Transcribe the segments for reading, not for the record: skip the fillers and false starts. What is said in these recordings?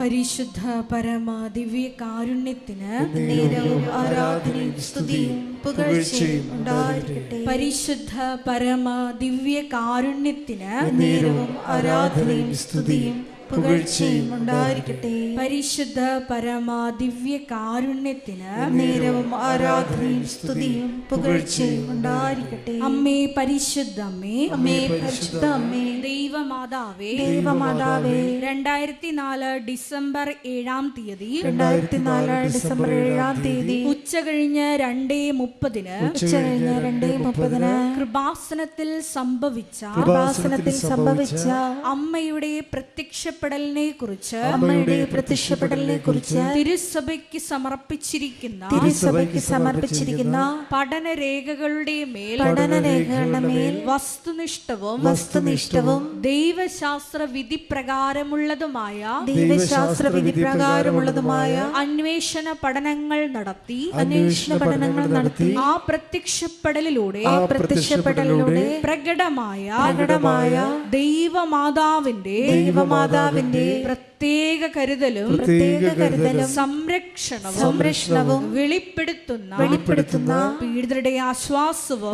പരിശുദ്ധ പരമ ദിവ്യ കാരുണ്യത്തിന് നേരവും ആരാധനയും സ്തുതിയും പുകഴ്ചയും ഉണ്ടായിരിക്കട്ടെ. പരിശുദ്ധ പരമ ദിവ്യ കാരുണ്യത്തിന് നേരവും ആരാധനയും സ്തുതിയും പുകഴ്ചയും ഉണ്ടായിരിക്കട്ടെ. പരിശുദ്ധ പരമ ദിവ്യ കാരുണ്യത്തിന് നേരവും ആരാധനയും സ്തുതിയും പുകഴ്ചയും ഉണ്ടായിരിക്കട്ടെ. അമ്മേ പരിശുദ്ധ അമ്മേ, അമ്മേ പരിശുദ്ധ അമ്മേ, ദൈവമാതാവേ, ദൈവമാതാവേ, 2004 ഡിസംബർ 7-ാം തീയതി ഉച്ച കഴിഞ്ഞ് 2:30 കൃപാസനത്തിൽ സംഭവിച്ച അമ്മയുടെ പ്രത്യക്ഷപ്പെടലിനെ കുറിച്ച് തിരുസഭയ്ക്ക് സമർപ്പിച്ചിരിക്കുന്ന പഠനരേഖകളുടെ മേൽ വസ്തുനിഷ്ഠവും ദൈവശാസ്ത്ര വിധി പ്രകാരമുള്ളതുമായ അന്വേഷണ പഠനങ്ങൾ നടത്തി ആ പ്രത്യക്ഷപ്പെടലിലൂടെ പ്രകടമായ ദൈവമാതാവിന്റെ പ്രത്യേക കരുതലും സംരക്ഷണവും വെളിപ്പെടുത്തുന്ന പീഡിതരുടെ ആശ്വാസവും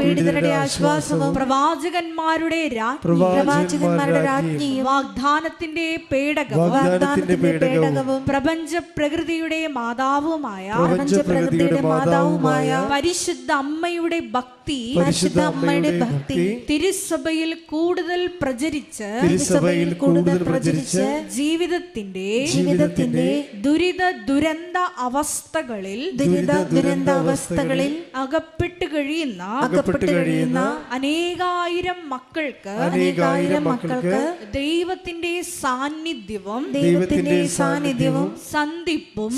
പ്രവാചകന്മാരുടെ രാജ്ഞിയും വാഗ്ദാനത്തിന്റെ പേടകവും പ്രപഞ്ച പ്രകൃതിയുടെ മാതാവുമായ പരിശുദ്ധ അമ്മയുടെ ഭക്തി തിരുസഭയിൽ കൂടുതൽ പ്രചരിച്ച് ജീവിതത്തിന്റെ ദുരന്ത അവസ്ഥകളിൽ അകപ്പെട്ടു കഴിയുന്ന അനേകായിരം മക്കൾക്ക് ദൈവത്തിന്റെ സാന്നിധ്യവും സന്ധിപ്പും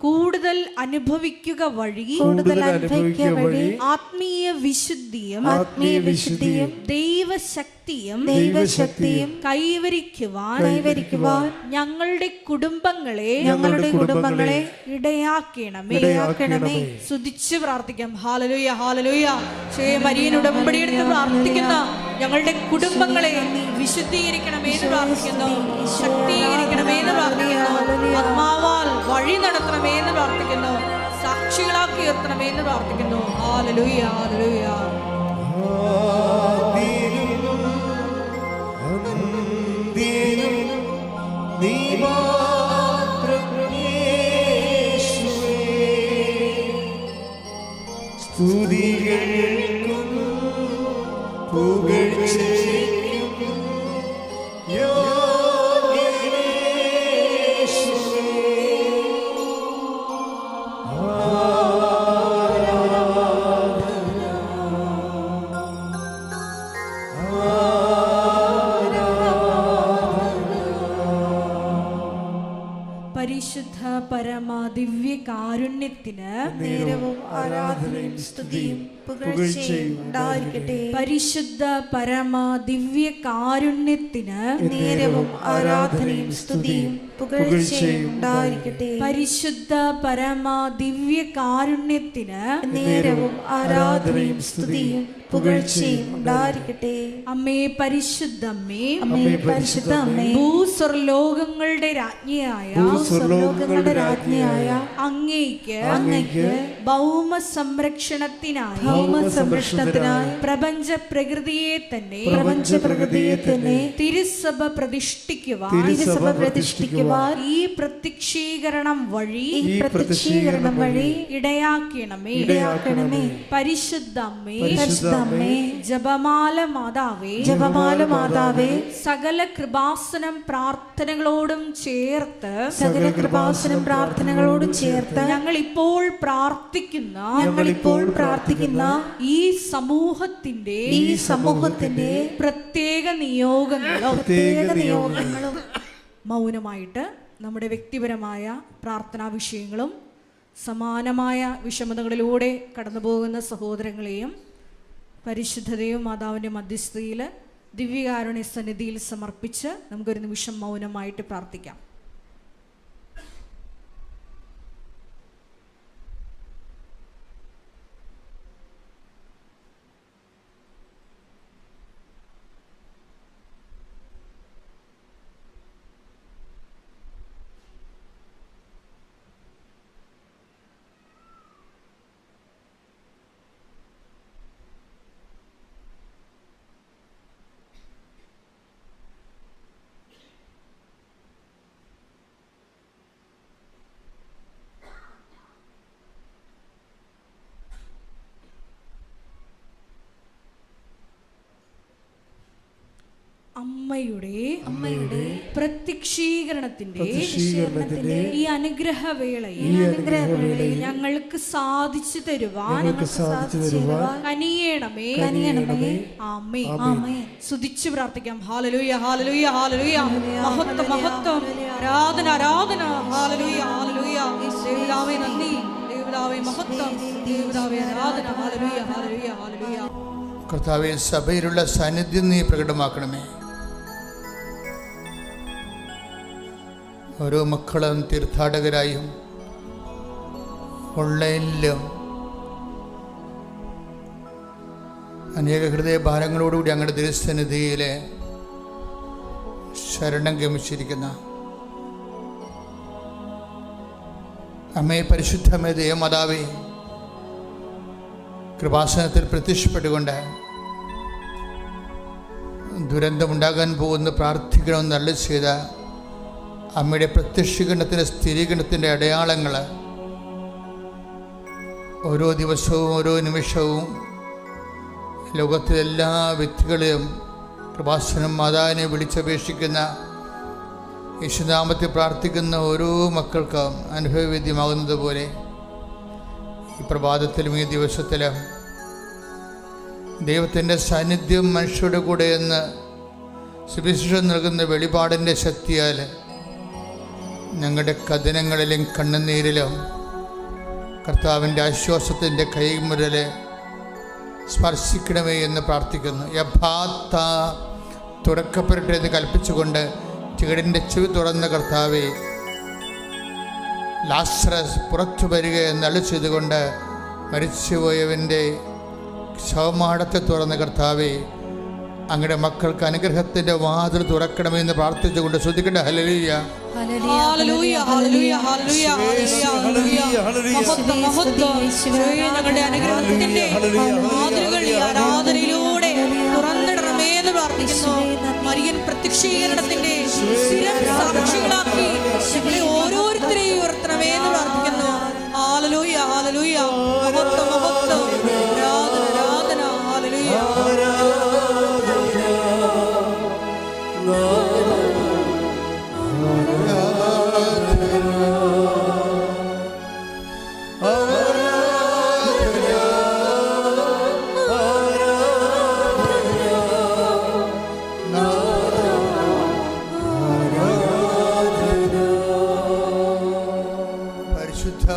കൂടുതൽ അനുഭവിക്കുക വഴി ആത്മീയ വിശുദ്ധിയും ദൈവശക്തിയും കൈവരിക്കുവാൻ ഞങ്ങളുടെ കുടുംബങ്ങളെ ഇടയാക്കണമേ. സ്തുതിച്ച് പ്രാർത്ഥിക്കാം. Hallelujah, hallelujah. മരിയൻ ഉടമ്പടി എടുത്ത് പ്രാർത്ഥിക്കുന്ന ഞങ്ങളുടെ കുടുംബങ്ങളെ വിശുദ്ധീകരിക്കണമേ എന്ന് പ്രാർത്ഥിക്കുന്നു, ശക്തീകരിക്കണമേ എന്ന് പ്രാർത്ഥിക്കുന്നു, ആത്മാവാൽ വഴി നടത്തണമേ എന്ന് പ്രാർത്ഥിക്കുന്നു, സാക്ഷികളാക്കി ഉയർത്തണമേ എന്ന് പ്രാർത്ഥിക്കുന്നു. Hallelujah, hallelujah. പരിശുദ്ധ പരമ ദിവ്യ കാരുണ്യത്തിന് നേരവും ആരാധനയും സ്തുതിയും പുകഴ്ചയും ഉണ്ടായിരിക്കട്ടെ. പരിശുദ്ധ പരമ ദിവ്യ കാരുണ്യത്തിന് നേരവും ആരാധനയും സ്തുതിയും പുകഴ്ചയും ഉണ്ടായിരിക്കട്ടെ. പരിശുദ്ധ പരമ ദിവ്യ കാരുണ്യത്തിന് നേരവും ആരാധനയും സ്തുതിയും പുകഴ്ചയും ഉണ്ടായിരിക്കട്ടെ. അമ്മേ പരിശുദ്ധ അമ്മേ, ഭൂസ്വർലോകങ്ങളുടെ രാജ്ഞിയായ അങ്ങേയ്ക്ക് ഭൗമ സംരക്ഷണത്തിനായി പ്രപഞ്ച പ്രകൃതിയെ തന്നെ തിരുസഭ പ്രതിഷ്ഠിക്കുവാൻ ഈ പ്രത്യക്ഷീകരണം വഴി ഇടയാക്കണമേ. പരിശുദ്ധ അമ്മേ, ജപമാല മാതാവേ, സകല കൃപാസനം പ്രാർത്ഥനകളോടും ചേർത്ത് ഞങ്ങൾ ഇപ്പോൾ പ്രാർത്ഥിക്കുന്ന ഈ സമൂഹത്തിന്റെ പ്രത്യേക നിയോഗങ്ങളും മൗനമായിട്ട് നമ്മുടെ വ്യക്തിപരമായ പ്രാർത്ഥനാ വിഷയങ്ങളും സമാനമായ വിഷമതകളിലൂടെ കടന്നു പോകുന്ന സഹോദരങ്ങളെയും പരിശുദ്ധതയും മാതാവിൻ്റെ മധ്യസ്ഥതയിൽ ദിവ്യകാരുണ്യ സന്നിധിയിൽ സമർപ്പിച്ച് നമുക്കൊരു നിമിഷം മൗനമായിട്ട് പ്രാർത്ഥിക്കാം. അമ്മയുടെ പ്രത്യക്ഷീകരണത്തിന്റെ ഈ അനുഗ്രഹവേളയിൽ ഞങ്ങൾക്ക് സാധിച്ചു തരുവാൻ കനിയണമേ. ആമേൻ. സ്തുതിച്ചു പ്രാർത്ഥിക്കാം. ഹല്ലേലൂയ, ഹല്ലേലൂയ, ഹല്ലേലൂയ. മഹത്വം, മഹത്വം, ആരാധന, ആരാധന. Hallelujah, hallelujah. ദൈവമേ നന്ദി, ദൈവമേ മഹത്വം, ദൈവമേ ആരാധന. ഹല്ലേലൂയ, ഹല്ലേലൂയ, ഹല്ലേലൂയ. കർത്താവേ, സഭയിലുള്ള സാന്നിധ്യം നീ പ്രകടമാക്കണമേ. ഓരോ മക്കളും തീർത്ഥാടകരായും ഓൺലൈനിലും അനേക ഹൃദയഭാരങ്ങളോടുകൂടി അങ്ങയുടെ തിരുസന്നിധിയിലെ ശരണം ഗമിച്ചിരിക്കുന്ന അമ്മേ, പരിശുദ്ധമേ, ദൈവമാതാവേ, കൃപാസനത്തിൽ പ്രത്യക്ഷപ്പെട്ടുകൊണ്ട് ദുരന്തമുണ്ടാകാൻ പോകുന്ന പ്രാർത്ഥിക്കണമെന്ന് അരുളി ചെയ്ത അമ്മയുടെ പ്രത്യക്ഷീകരണത്തിൻ്റെ സ്ഥിരീകരണത്തിൻ്റെ അടയാളങ്ങൾ ഓരോ ദിവസവും ഓരോ നിമിഷവും ലോകത്തിലെ എല്ലാ വ്യക്തികളെയും കൃപാസനം മാതാവിനെ വിളിച്ചപേക്ഷിക്കുന്ന യേശുനാമത്തിൽ പ്രാർത്ഥിക്കുന്ന ഓരോ മക്കൾക്കും അനുഭവവേദ്യമാകുന്നത് പോലെ ഈ പ്രഭാതത്തിലും ഈ ദിവസത്തിലും ദൈവത്തിൻ്റെ സാന്നിധ്യം മനുഷ്യരുടെ കൂടെ എന്ന് സുവിശേഷം നൽകുന്ന വെളിപാടിൻ്റെ ശക്തിയാൽ ഞങ്ങളുടെ കഥനങ്ങളിലും കണ്ണുനീരിലും കർത്താവിൻ്റെ ആശ്വാസത്തിൻ്റെ കൈമുരൽ സ്പർശിക്കണമേ എന്ന് പ്രാർത്ഥിക്കുന്നു. യഥാർത്ഥ തുറക്കപ്പെടട്ടെ എന്ന് കൽപ്പിച്ചുകൊണ്ട് ചീടിൻ്റെ ചെവി തുറന്ന കർത്താവെ, ലാസറസ് പുറത്തു വരിക എന്നളി ചെയ്തുകൊണ്ട് മരിച്ചുപോയവൻ്റെ ശവമാടത്തെ തുറന്ന കർത്താവെ, അങ്ങയുടെ മക്കൾക്ക് അനുഗ്രഹത്തിൻ്റെ വാതിൽ തുറക്കണമെന്ന് പ്രാർത്ഥിച്ചുകൊണ്ട് ശ്രദ്ധിക്കട്ടെ. ഹല്ലേലൂയ, ഹല്ലേലൂയ, ഹല്ലേലൂയ, ഹല്ലേലൂയ, ഹല്ലേലൂയ. മഹത്വം, മഹത്വം. ഞങ്ങളുടെ അനുഗ്രഹത്തിന്റെ വാതിലുകൾ ഈ ആരാധനയിലൂടെ തുറന്നിടണമേ എന്ന് പ്രാർത്ഥിക്കുന്നു. മരിയൻ പ്രത്യക്ഷീകരണത്തിന്റെ സാക്ഷികളാക്കി ഞങ്ങളെ ഓരോരുത്തരെയും ഉയർത്തണമേ എന്ന് പ്രാർത്ഥിക്കുന്നു. ഹല്ലേലൂയ, ഹല്ലേലൂയ. മഹത്വം, മഹത്വം. ആരാധന, ആരാധന. ഹല്ലേലൂയ.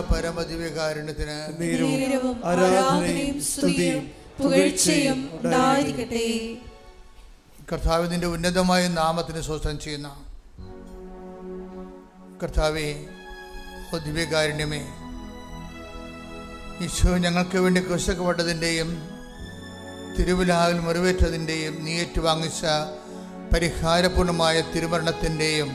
പരമദിവ്യകാരുണ്യത്തിന് ആരാധനയും സ്തുതിയും പുകഴ്ചയും ഉണ്ടായിരിക്കട്ടെ. കർത്താവിൻ്റെ ഉന്നതമായ നാമത്തിന് സ്വസ്ഥം ചെയ്യുന്ന കർത്താവേ, ഓ ദിവ്യകാരുണ്യമേ, ഈശോ ഞങ്ങൾക്ക് വേണ്ടി ക്രൂശിക്കപ്പെട്ടതിൻ്റെയും തിരുവിലാവിൽ മുറിവേറ്റതിൻ്റെയും നീ ഏറ്റുവാങ്ങിച്ച പരിഹാരപൂർണമായ തിരുമരണത്തിൻ്റെയും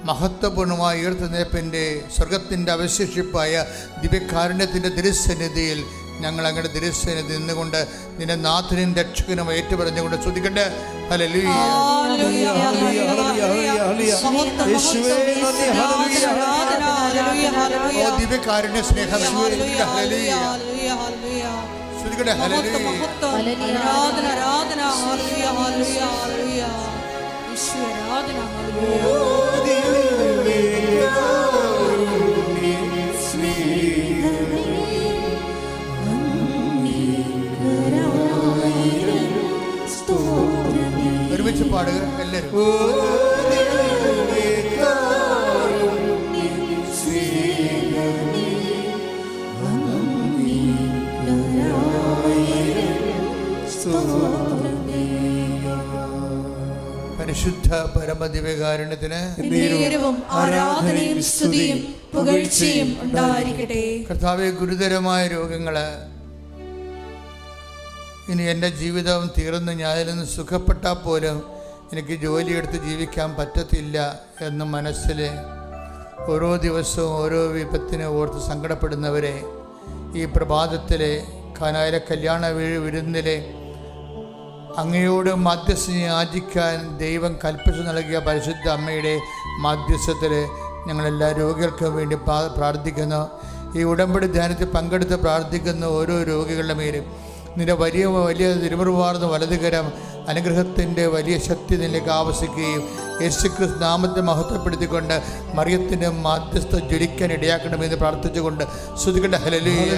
മഹത്വപൂർണമായ ഉയർത്തെഴുന്നേൽപ്പിൻ്റെ സ്വർഗത്തിൻ്റെ അവശേഷിപ്പായ ദിവ്യകാരുണ്യത്തിൻ്റെ തിരുസന്നിധിയിൽ ഞങ്ങൾ അങ്ങയുടെ തിരുസന്നിധി നിന്നുകൊണ്ട് നിന്നെ നാഥനും രക്ഷകനും ഏറ്റുപറഞ്ഞുകൊണ്ട് ശ്രദ്ധിക്കട്ടെ. ഹല്ലേലൂയ, ദിവ്യകാരുണ്യ സ്നേഹം ശ്രദ്ധിക്കട്ടെ. ഒരുമിച്ച് പാടുക എല്ലാവരും. പരിശുദ്ധ പരമദിവ്യകാരുണ്യത്തിന് ആരാധനയും സ്തുതിയും പുകഴ്ചയും ഉണ്ടായിരിക്കട്ടെ. കർത്താവേ, ഗുരുതരമായ രോഗങ്ങള് ഇനി എൻ്റെ ജീവിതം തീർന്ന് ഞാനിൽ നിന്ന് സുഖപ്പെട്ടാൽ പോലും എനിക്ക് ജോലിയെടുത്ത് ജീവിക്കാൻ പറ്റത്തില്ല എന്ന് മനസ്സിൽ ഓരോ ദിവസവും ഓരോ വിപത്തിനെ ഓർത്ത് സങ്കടപ്പെടുന്നവരെ ഈ പ്രഭാതത്തിലെ കാനായിലെ കല്യാണ വിരുന്നിലെ അങ്ങയോട് മധ്യസ്ഥം യാചിക്കാൻ ദൈവം കൽപ്പിച്ചു നൽകിയ പരിശുദ്ധ അമ്മയുടെ മധ്യസ്ഥത്തിൽ ഞങ്ങളെല്ലാ രോഗികൾക്കും വേണ്ടി പ്രാർത്ഥിക്കുന്നു. ഈ ഉടമ്പടി ധ്യാനത്തിൽ പങ്കെടുത്ത് പ്രാർത്ഥിക്കുന്ന ഓരോ രോഗികളുടെ മേലും നിന്റെ വലിയ വലിയ തിരുമുറുവാർന്ന വലതുകരം അനുഗ്രഹത്തിൻ്റെ വലിയ ശക്തി നിന്നിലേക്ക് ആവസിക്കുകയും യേശുക്രിസ്തു നാമത്തെ മഹത്വപ്പെടുത്തിക്കൊണ്ട് മറിയത്തിൻ്റെ മാധ്യസ്ഥ ജ്വലിക്കാൻ ഇടയാക്കണമെന്ന് പ്രാർത്ഥിച്ചുകൊണ്ട് സ്തുതിക്കട്ടെ. ഹല്ലേലൂയ.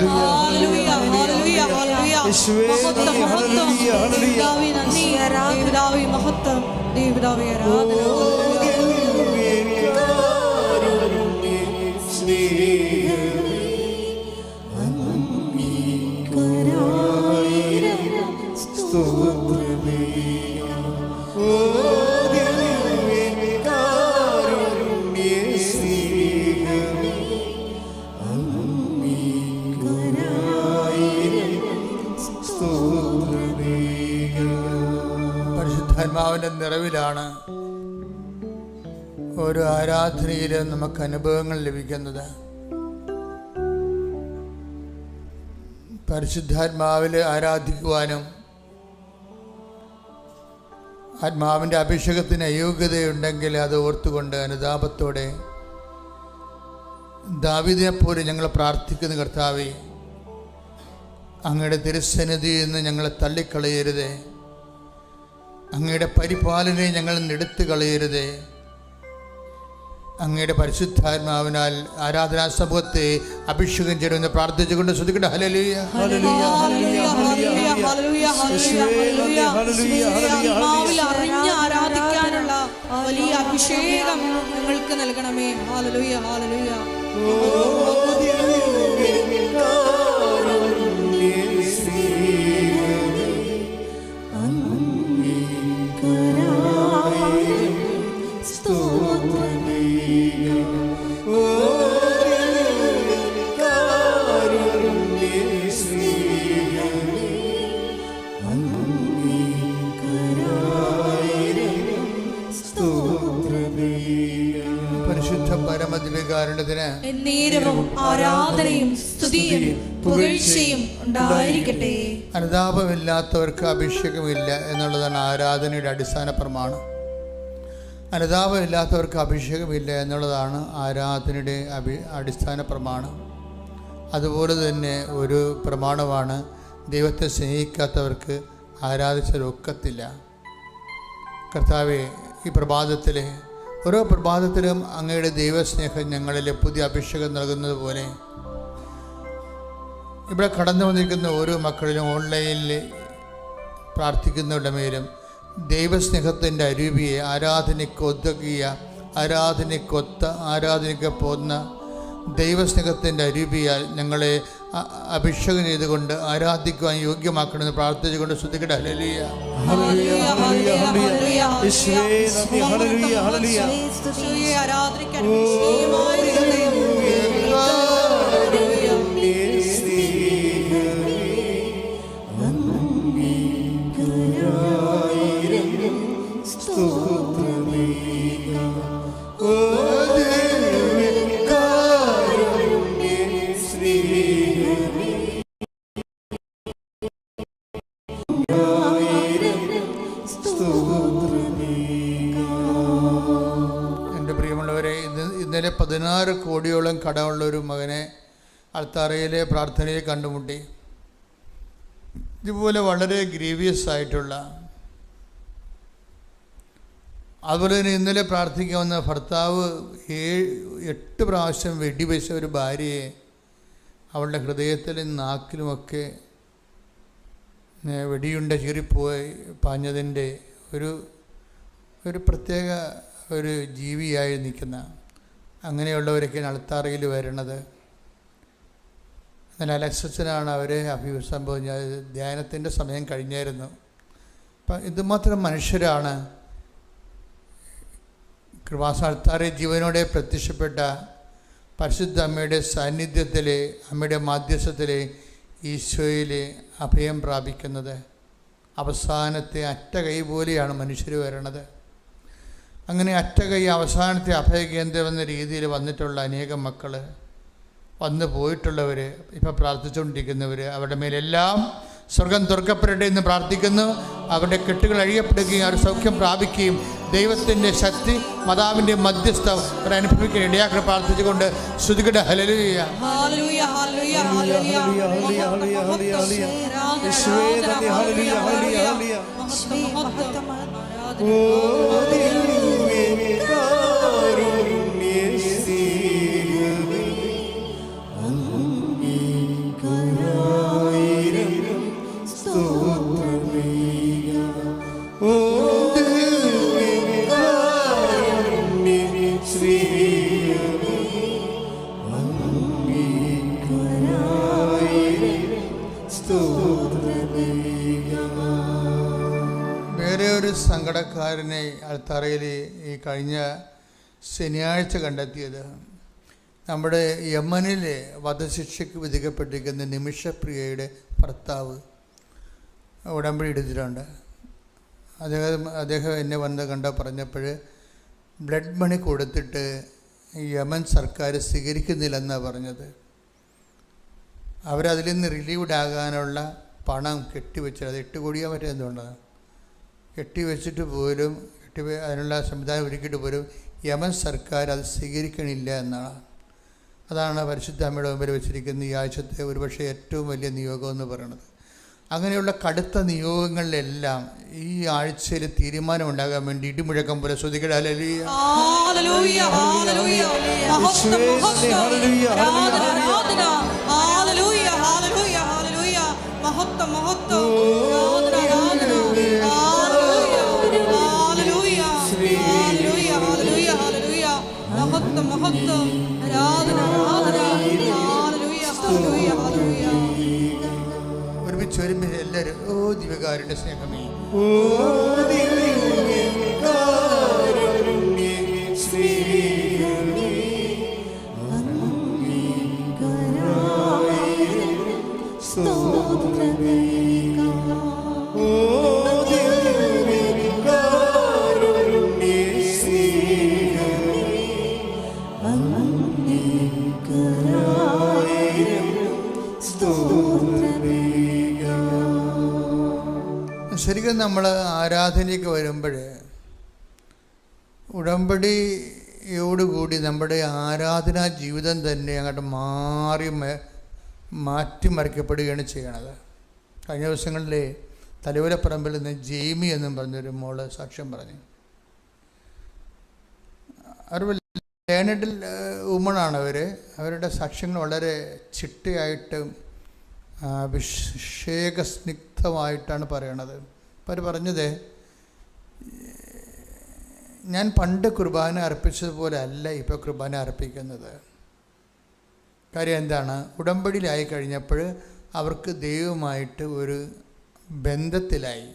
പരിശുദ്ധാത്മാവിൻ്റെ നിറവിലാണ് ഓരോ ആരാധനയിലും നമുക്ക് അനുഭവങ്ങൾ ലഭിക്കുന്നത്. പരിശുദ്ധാത്മാവിൽ ആരാധിക്കുവാനും ആത്മാവിൻ്റെ അഭിഷേകത്തിന് അയോഗ്യതയുണ്ടെങ്കിൽ അത് ഓർത്തുകൊണ്ട് അനുതാപത്തോടെ ദാവീദിനെപ്പോലെ ഞങ്ങൾ പ്രാർത്ഥിക്കുന്ന കർത്താവേ, അങ്ങയുടെ തിരുസന്നിധിയിൽ നിന്ന് ഞങ്ങളെ തള്ളിക്കളയരുതേ, അങ്ങയുടെ പരിപാലനയെ ഞങ്ങൾ എടുത്തു കളയരുതേ. അങ്ങയുടെ പരിശുദ്ധാത്മാവിനാൽ ആരാധനാ സമൂഹത്തെ അഭിഷേകം ചെയ്യണമെന്ന് പ്രാർത്ഥിച്ചുകൊണ്ട് ശ്രദ്ധിക്കട്ടെ. ഹല്ലേലൂയ. ആരാധിക്കാനുള്ള വലിയ അഭിഷേകം ഞങ്ങൾക്ക് നൽകണമേ. Hallelujah, hallelujah. പരിശുദ്ധ പരമദിവ്യകാരുണ്യത്തിന് എന്നേരവും ആരാധനയും സ്തുതിയും പുകഴ്ചയും ഉണ്ടായിരിക്കട്ടെ. അനുതാപമില്ലാത്തവർക്ക് അഭിഷേകമില്ല എന്നുള്ളതാണ് ആരാധനയുടെ അടിസ്ഥാന പ്രമാണം. അനുതാപമില്ലാത്തവർക്ക് അഭിഷേകമില്ല എന്നുള്ളതാണ് ആരാധനയുടെ അടിസ്ഥാന പ്രമാണം. അതുപോലെ തന്നെ ഒരു പ്രമാണമാണ് ദൈവത്തെ സ്നേഹിക്കാത്തവർക്ക് ആരാധിച്ചാലൊക്കത്തില്ല. കർത്താവെ, ഈ പ്രഭാതത്തിലെ ഓരോ പ്രഭാതത്തിലും അങ്ങയുടെ ദൈവസ്നേഹം ഞങ്ങളിൽ പുതിയ അഭിഷേകം നൽകുന്നത് പോലെ ഇവിടെ കടന്നു വന്നിരിക്കുന്ന ഓരോ മക്കളിലും ഓൺലൈനിൽ പ്രാർത്ഥിക്കുന്നവരുടെ മേലും ദൈവസ്നേഹത്തിൻ്റെ അരൂപിയെ ആരാധനയ്ക്കൊതുക്കിയ ആരാധനയ്ക്ക് പോന്ന ദൈവസ്നേഹത്തിൻ്റെ അരൂപിയാൽ ഞങ്ങളെ അഭിഷേകം ചെയ്തുകൊണ്ട് ആരാധിക്കുവാൻ യോഗ്യമാക്കണമെന്ന് പ്രാർത്ഥിച്ചുകൊണ്ട് ശ്രദ്ധിക്കട്ടെ. ഹല്ലേലൂയ. എൻ്റെ പ്രിയമുള്ളവരെ, ഇന്നലെ 16 കോടിയോളം കടമുള്ള ഒരു മകനെ അൾത്താറയിലെ പ്രാർത്ഥനയിൽ കണ്ടുമുട്ടി. ഇതുപോലെ വളരെ ഗ്രീവിയസ് ആയിട്ടുള്ള, അതുപോലെ തന്നെ ഇന്നലെ പ്രാർത്ഥിക്കാവുന്ന ഭർത്താവ് 7-8 പ്രാവശ്യം വെടിവെച്ച ഒരു ഭാര്യയെ അവളുടെ ഹൃദയത്തിലും നാക്കിലുമൊക്കെ വെടിയുണ്ട ചീറിപ്പോയി പാഞ്ഞതിൻ്റെ ഒരു പ്രത്യേക ഒരു ജീവിയായി നിൽക്കുന്ന അങ്ങനെയുള്ളവരൊക്കെയാണ് അൾത്താറയിൽ വരുന്നത്. എന്നാൽ അലക്സച്ചനാണ് അവരെ അഭിസംബോധന ചെയ്തത്. ധ്യാനത്തിൻ്റെ സമയം കഴിഞ്ഞായിരുന്നു. അപ്പം ഇതുമാത്രം മനുഷ്യരാണ് കൃപാസന അൾത്താറയിൽ ജീവനോടെ പ്രത്യക്ഷപ്പെട്ട പരിശുദ്ധ അമ്മയുടെ സാന്നിധ്യത്തിലെ, അമ്മയുടെ മാധ്യസ്ഥത്തിലെ ഈശോയിലെ അഭയം പ്രാപിക്കുന്നത്. അവസാനത്തെ അറ്റ കൈ പോലെയാണ് മനുഷ്യർ വരണത്. അങ്ങനെ അറ്റ കൈ അവസാനത്തെ അഭയകേന്ദ്രം എന്ന രീതിയിൽ വന്നിട്ടുള്ള അനേകം മക്കൾ, വന്നു പോയിട്ടുള്ളവർ, ഇപ്പം പ്രാർത്ഥിച്ചുകൊണ്ടിരിക്കുന്നവർ, അവരുടെ മേലെല്ലാം സ്വർഗം തുറക്കപ്പെടട്ടെ എന്ന് പ്രാർത്ഥിക്കുന്നു. അവരുടെ കെട്ടുകൾ അഴിയപ്പെടുകയും അവർ സൗഖ്യം പ്രാപിക്കുകയും ദൈവത്തിൻ്റെ ശക്തി, മാതാവിൻ്റെ മധ്യസ്ഥം അവർ അനുഭവിക്കാൻ ഇടയാക്കാൻ പ്രാർത്ഥിച്ചുകൊണ്ട് ശ്രുതികട ഹല്ലേലൂയ. വേറെ ഒരു സങ്കടക്കാരനെ അൾത്താറയിൽ ഈ കഴിഞ്ഞ ശനിയാഴ്ച കണ്ടെത്തിയത് നമ്മുടെ യമനിൽ വധശിക്ഷയ്ക്ക് വിധിക്കപ്പെട്ടിരിക്കുന്ന നിമിഷപ്രിയയുടെ ഭർത്താവ് ഉടമ്പടി എടുത്തിട്ടുണ്ട്. അദ്ദേഹം എന്നെ വന്ന് പറഞ്ഞപ്പോൾ ബ്ലഡ് മണി കൊടുത്തിട്ട് യമൻ സർക്കാർ സ്വീകരിക്കുന്നില്ലെന്നാണ് പറഞ്ഞത്. അവരതിൽ നിന്ന് റിലീവ്ഡ് ആകാനുള്ള പണം കെട്ടിവെച്ചത്, അത് 8 കോടിയോ മറ്റോ എന്തുകൊണ്ടാണ് കെട്ടിവെച്ചിട്ട് പോലും അതിനുള്ള സംവിധാനം ഒരുക്കിയിട്ട് പോലും യമൻ സർക്കാർ അത് സ്വീകരിക്കണില്ല എന്നാണ്. അതാണ് പരിശുദ്ധ അമ്മയുടെ മുമ്പിൽ വെച്ചിരിക്കുന്ന ഈ ആഴ്ചത്തെ ഒരുപക്ഷെ ഏറ്റവും വലിയ നിയോഗം എന്ന് പറയുന്നത്. അങ്ങനെയുള്ള കടുത്ത നിയോഗങ്ങളിലെല്ലാം ഈ ആഴ്ചയിൽ തീരുമാനമുണ്ടാകാൻ വേണ്ടി ഇടിമുഴക്കം പോലെ ശ്രദ്ധിക്കട്ടെ. ഒരുമിച്ച് വരുമ്പോൾ എല്ലാവരും ഓ ദിവ്യകാരുണ്യ സ്നേഹമേ, ഓ ശരിക്കും നമ്മൾ ആരാധനയ്ക്ക് വരുമ്പോൾ ഉടമ്പടിയോടുകൂടി നമ്മുടെ ആരാധനാ ജീവിതം തന്നെ അങ്ങോട്ട് മാറ്റിമറിക്കപ്പെടുകയാണ് ചെയ്യണത്. കഴിഞ്ഞ ദിവസങ്ങളിൽ തലയോലപ്പറമ്പിൽ നിന്ന് ജെയ്മി എന്നും പറഞ്ഞൊരു മോള് സാക്ഷ്യം പറഞ്ഞു. അവർ ലേണഡ് വുമണാണ്. അവരുടെ സാക്ഷ്യങ്ങൾ വളരെ ചിട്ടയായിട്ടും അഭിഷേകസ്നിഗ്ധമായിട്ടാണ് പറയണത്. അപ്പോൾ അവർ പറഞ്ഞത്, ഞാൻ പണ്ട് കുർബാന അർപ്പിച്ചതുപോലെ അല്ല ഇപ്പോൾ കുർബാന അർപ്പിക്കുന്നത്. കാര്യം എന്താണ്? ഉടമ്പടിയിലായി കഴിഞ്ഞപ്പോൾ അവർക്ക് ദൈവമായിട്ട് ഒരു ബന്ധത്തിലായി,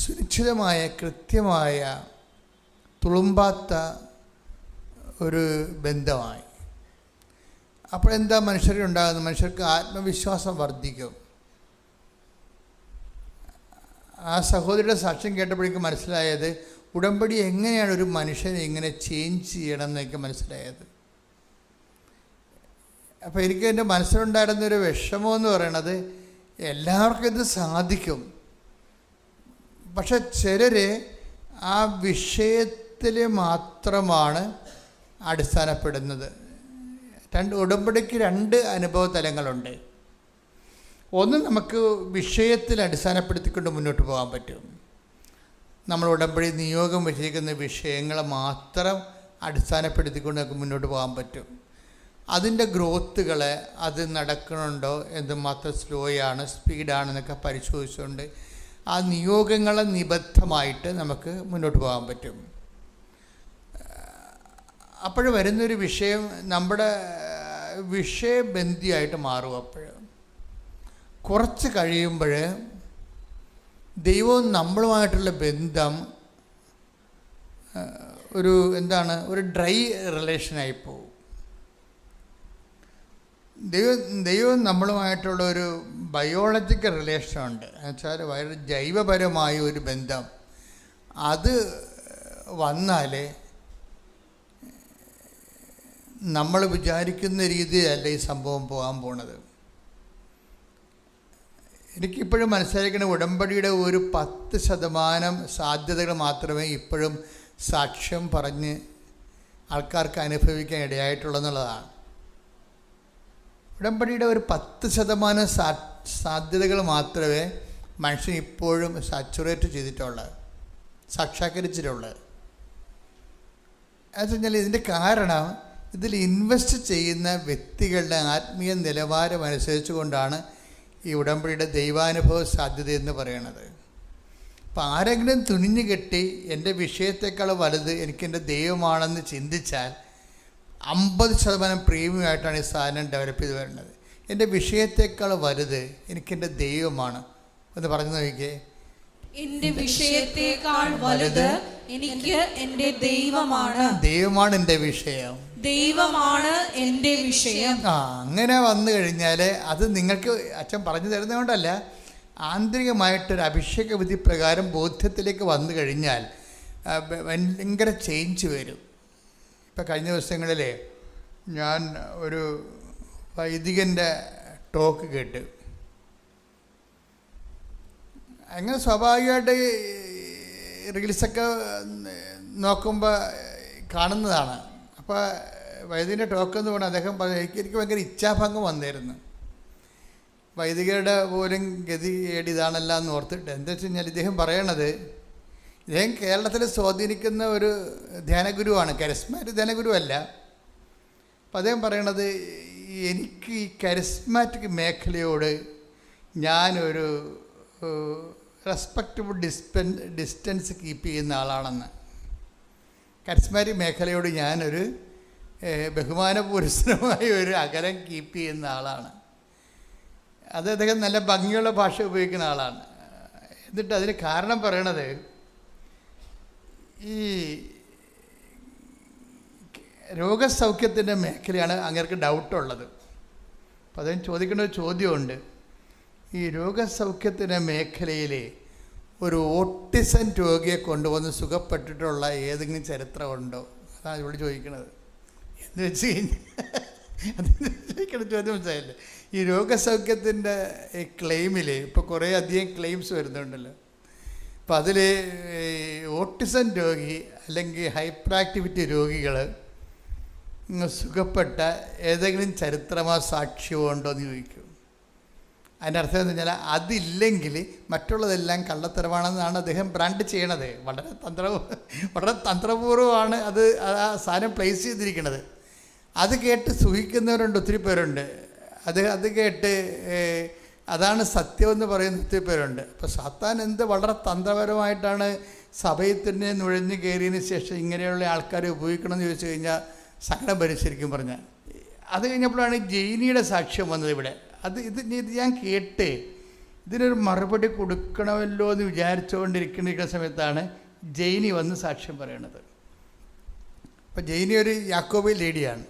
സുരക്ഷിതമായ കൃത്യമായ തുളുമ്പാത്ത ഒരു ബന്ധമായി. അപ്പോഴെന്താ മനുഷ്യരുണ്ടാകുന്നത്? മനുഷ്യർക്ക് ആത്മവിശ്വാസം വർദ്ധിക്കും. ആ സഹോദരിയുടെ സാക്ഷ്യം കേട്ടപ്പോഴേക്കും മനസ്സിലായത് ഉടമ്പടി എങ്ങനെയാണ് ഒരു മനുഷ്യനെ ഇങ്ങനെ ചേഞ്ച് ചെയ്യണം എന്നൊക്കെ മനസ്സിലായത്. അപ്പോൾ എനിക്ക് എൻ്റെ മനസ്സിലുണ്ടായിരുന്നൊരു വിഷമമെന്ന് പറയണത്, എല്ലാവർക്കും ഇത് സാധിക്കും, പക്ഷെ ചിലർ ആ വിഷയത്തിൽ മാത്രമാണ് അടിസ്ഥാനപ്പെടുന്നത്. ഉടമ്പടിക്ക് 2 അനുഭവ തലങ്ങളുണ്ട്. ഒന്ന്, നമുക്ക് വിഷയത്തിൽ അടിസ്ഥാനപ്പെടുത്തിക്കൊണ്ട് മുന്നോട്ട് പോകാൻ പറ്റും. നമ്മൾ ഉടമ്പടി നിയോഗം വെച്ചിരിക്കുന്ന വിഷയങ്ങളെ മാത്രം അടിസ്ഥാനപ്പെടുത്തിക്കൊണ്ട് നമുക്ക് മുന്നോട്ട് പോകാൻ പറ്റും. അതിൻ്റെ ഗ്രോത്തുകളെ, അത് നടക്കണുണ്ടോ, എന്തുമാത്രം സ്ലോയാണ് സ്പീഡാണെന്നൊക്കെ പരിശോധിച്ചുകൊണ്ട് ആ നിയോഗങ്ങളെ നിബദ്ധമായിട്ട് നമുക്ക് മുന്നോട്ട് പോകാൻ പറ്റും. അപ്പോൾ വരുന്നൊരു വിഷയം നമ്മുടെ വിഷയബന്ധിയായിട്ട് മാറും. അപ്പോൾ കുറച്ച് കഴിയുമ്പോൾ ദൈവവും നമ്മളുമായിട്ടുള്ള ബന്ധം ഒരു ഡ്രൈ റിലേഷനായി പോകും. ദൈവം നമ്മളുമായിട്ടുള്ള ഒരു ബയോളജിക്കൽ റിലേഷനുണ്ട്. എന്നുവെച്ചാൽ വളരെ ജൈവപരമായ ഒരു ബന്ധം. അത് വന്നാൽ നമ്മൾ വിചാരിക്കുന്ന രീതിയിലല്ല ഈ സംഭവം പോകാൻ പോണത്. എനിക്കിപ്പോഴും മനസ്സിലാക്കുന്ന ഉടമ്പടിയുടെ ഒരു 10% സാധ്യതകൾ മാത്രമേ ഇപ്പോഴും സാക്ഷ്യം പറഞ്ഞ് ആൾക്കാർക്ക് അനുഭവിക്കാൻ ഇടയായിട്ടുള്ളതെന്നുള്ളതാണ്. ഉടമ്പടിയുടെ ഒരു 10% സാധ്യതകൾ മാത്രമേ മനുഷ്യൻ ഇപ്പോഴും സാച്ചുറേറ്റ് ചെയ്തിട്ടുള്ളത്, സാക്ഷാത്കരിച്ചിട്ടുള്ളത്. എന്ന് വെച്ചാൽ ഇതിൻ്റെ കാരണം ഇതിൽ ഇൻവെസ്റ്റ് ചെയ്യുന്ന വ്യക്തികളുടെ ആത്മീയ നിലവാരം അനുസരിച്ച് കൊണ്ടാണ് ഈ ഉടമ്പടിയുടെ ദൈവാനുഭവ സാധ്യത എന്ന് പറയുന്നത്. അപ്പോൾ ആരെങ്കിലും തുനിഞ്ഞു കെട്ടി എൻ്റെ വിഷയത്തെക്കാൾ വലുത് എനിക്കെൻ്റെ ദൈവമാണെന്ന് ചിന്തിച്ചാൽ 50% പ്രീമിയം ആയിട്ടാണ് ഈ സാധനം ഡെവലപ്പ് ചെയ്ത് വരുന്നത്. എൻ്റെ വിഷയത്തെക്കാൾ വലുത് എനിക്കെൻ്റെ ദൈവമാണ് എന്ന് പറഞ്ഞു നോക്കിയേ. എൻ്റെ വിഷയത്തെക്കാൾ വലുത് എനിക്ക് എൻ്റെ ദൈവമാണ്. ദൈവമാണ് എൻ്റെ വിഷയം, ദൈവമാണ് എൻ്റെ വിഷയം. അങ്ങനെ വന്നു കഴിഞ്ഞാൽ അത് നിങ്ങൾക്ക് അച്ഛൻ പറഞ്ഞു തരുന്നതുകൊണ്ടല്ല, ആന്തരികമായിട്ടൊരു അഭിഷേക വിധി പ്രകാരം ബോധ്യത്തിലേക്ക് വന്നു കഴിഞ്ഞാൽ ഭയങ്കര ചേഞ്ച് വരും. ഇപ്പം കഴിഞ്ഞ ദിവസങ്ങളിൽ ഞാൻ ഒരു വൈദികൻ്റെ ടോക്ക് കേട്ട്. അങ്ങനെ സ്വാഭാവികമായിട്ട് റീൽസൊക്കെ നോക്കുമ്പോൾ കാണുന്നതാണ്. അപ്പോൾ വൈദികൻ്റെ ടോക്ക് എന്ന് പറഞ്ഞാൽ അദ്ദേഹം എനിക്ക് ഭയങ്കര ഇച്ഛാഭംഗം വന്നിരുന്നു. വൈദികരുടെ പോലും ഗതി ഇതാണല്ല എന്ന് ഓർത്തിട്ട്. എന്താ വെച്ച് കഴിഞ്ഞാൽ ഇദ്ദേഹം പറയണത്, ഇദ്ദേഹം കേരളത്തിൽ സ്വാധീനിക്കുന്ന ഒരു ധ്യാനഗുരുവാണ്, കരിസ്മാറ്റിക് ധ്യാനഗുരുവല്ല. അപ്പം അദ്ദേഹം പറയണത്, എനിക്ക് ഈ കരിസ്മാറ്റിക് മേഖലയോട് ഞാനൊരു റെസ്പെക്റ്റബിൾ ഡിസ്റ്റൻസ് കീപ്പ് ചെയ്യുന്ന ആളാണെന്ന്. കരിസ്മാറ്റിക് മേഖലയോട് ഞാനൊരു ബഹുമാനപുരസ്സരമായ ഒരു അകലം കീപ്പ് ചെയ്യുന്ന ആളാണ്. അത് അദ്ദേഹം നല്ല ഭംഗിയുള്ള ഭാഷ ഉപയോഗിക്കുന്ന ആളാണ്. എന്നിട്ട് അതിന് കാരണം പറയണത്, ഈ രോഗസൗഖ്യത്തിൻ്റെ മേഖലയാണ് അങ്ങേർക്ക് ഡൗട്ടുള്ളത്. അപ്പോൾ അദ്ദേഹം ചോദിക്കേണ്ട ഒരു ചോദ്യമുണ്ട്. ഈ രോഗസൗഖ്യത്തിൻ്റെ മേഖലയിൽ ഒരു ഓട്ടിസം രോഗിയെ കൊണ്ടുവന്ന് സുഖപ്പെട്ടിട്ടുള്ള ഏതെങ്കിലും ചരിത്രമുണ്ടോ? അതാണ് ഇവിടെ ചോദിക്കുന്നത്. എന്ന് വെച്ച് കഴിഞ്ഞാൽ അതിന് ചോദിക്കേണ്ട ചോദ്യം മനസ്സിലായില്ലേ? ഈ രോഗസൗഖ്യത്തിൻ്റെ ഈ ക്ലെയിമിൽ ഇപ്പോൾ കുറേ അധികം ക്ലെയിംസ് വരുന്നുണ്ടല്ലോ. അപ്പോൾ അതിൽ ഓട്ടിസം രോഗി അല്ലെങ്കിൽ ഹൈപ്പർ ആക്ടിവിറ്റി രോഗികൾ സുഖപ്പെട്ട ഏതെങ്കിലും ചരിത്രമോ സാക്ഷ്യമോ ഉണ്ടോ എന്ന് ചോദിക്കും. അതിൻ്റെ അർത്ഥം എന്ന് പറഞ്ഞാൽ അതില്ലെങ്കിൽ മറ്റുള്ളതെല്ലാം കള്ളത്തരമാണെന്നാണ് അദ്ദേഹം ബ്രാൻഡ് ചെയ്യണത്. വളരെ തന്ത്രപൂർവ്വമാണ് അത് ആ സാധനം പ്ലേസ് ചെയ്തിരിക്കുന്നത്. അത് കേട്ട് സുഖിക്കുന്നവരുണ്ട്, ഒത്തിരി പേരുണ്ട്. അത് കേട്ട് അതാണ് സത്യമെന്ന് പറയുന്ന ഒത്തിരി പേരുണ്ട്. അപ്പോൾ സാത്താൻ വളരെ തന്ത്രപരമായിട്ടാണ് സഭയിൽ തന്നെ നുഴഞ്ഞു കയറിയതിന് ശേഷം ഇങ്ങനെയുള്ള ആൾക്കാരെ ഉപയോഗിക്കണമെന്ന് ചോദിച്ചു കഴിഞ്ഞാൽ സങ്കടം വരും ശരിക്കും പറഞ്ഞാൽ. അത് കഴിഞ്ഞപ്പോഴാണ് ജെയിനിയുടെ സാക്ഷ്യം വന്നത് ഇവിടെ. ഇത് ഞാൻ കേട്ട് ഇതിനൊരു മറുപടി കൊടുക്കണമല്ലോ എന്ന് വിചാരിച്ചുകൊണ്ടിരിക്കുന്ന സമയത്താണ് ജെയിനി വന്ന് സാക്ഷ്യം പറയണത്. അപ്പോൾ ജെയിനി ഒരു യാക്കോബി ലേഡിയാണ്,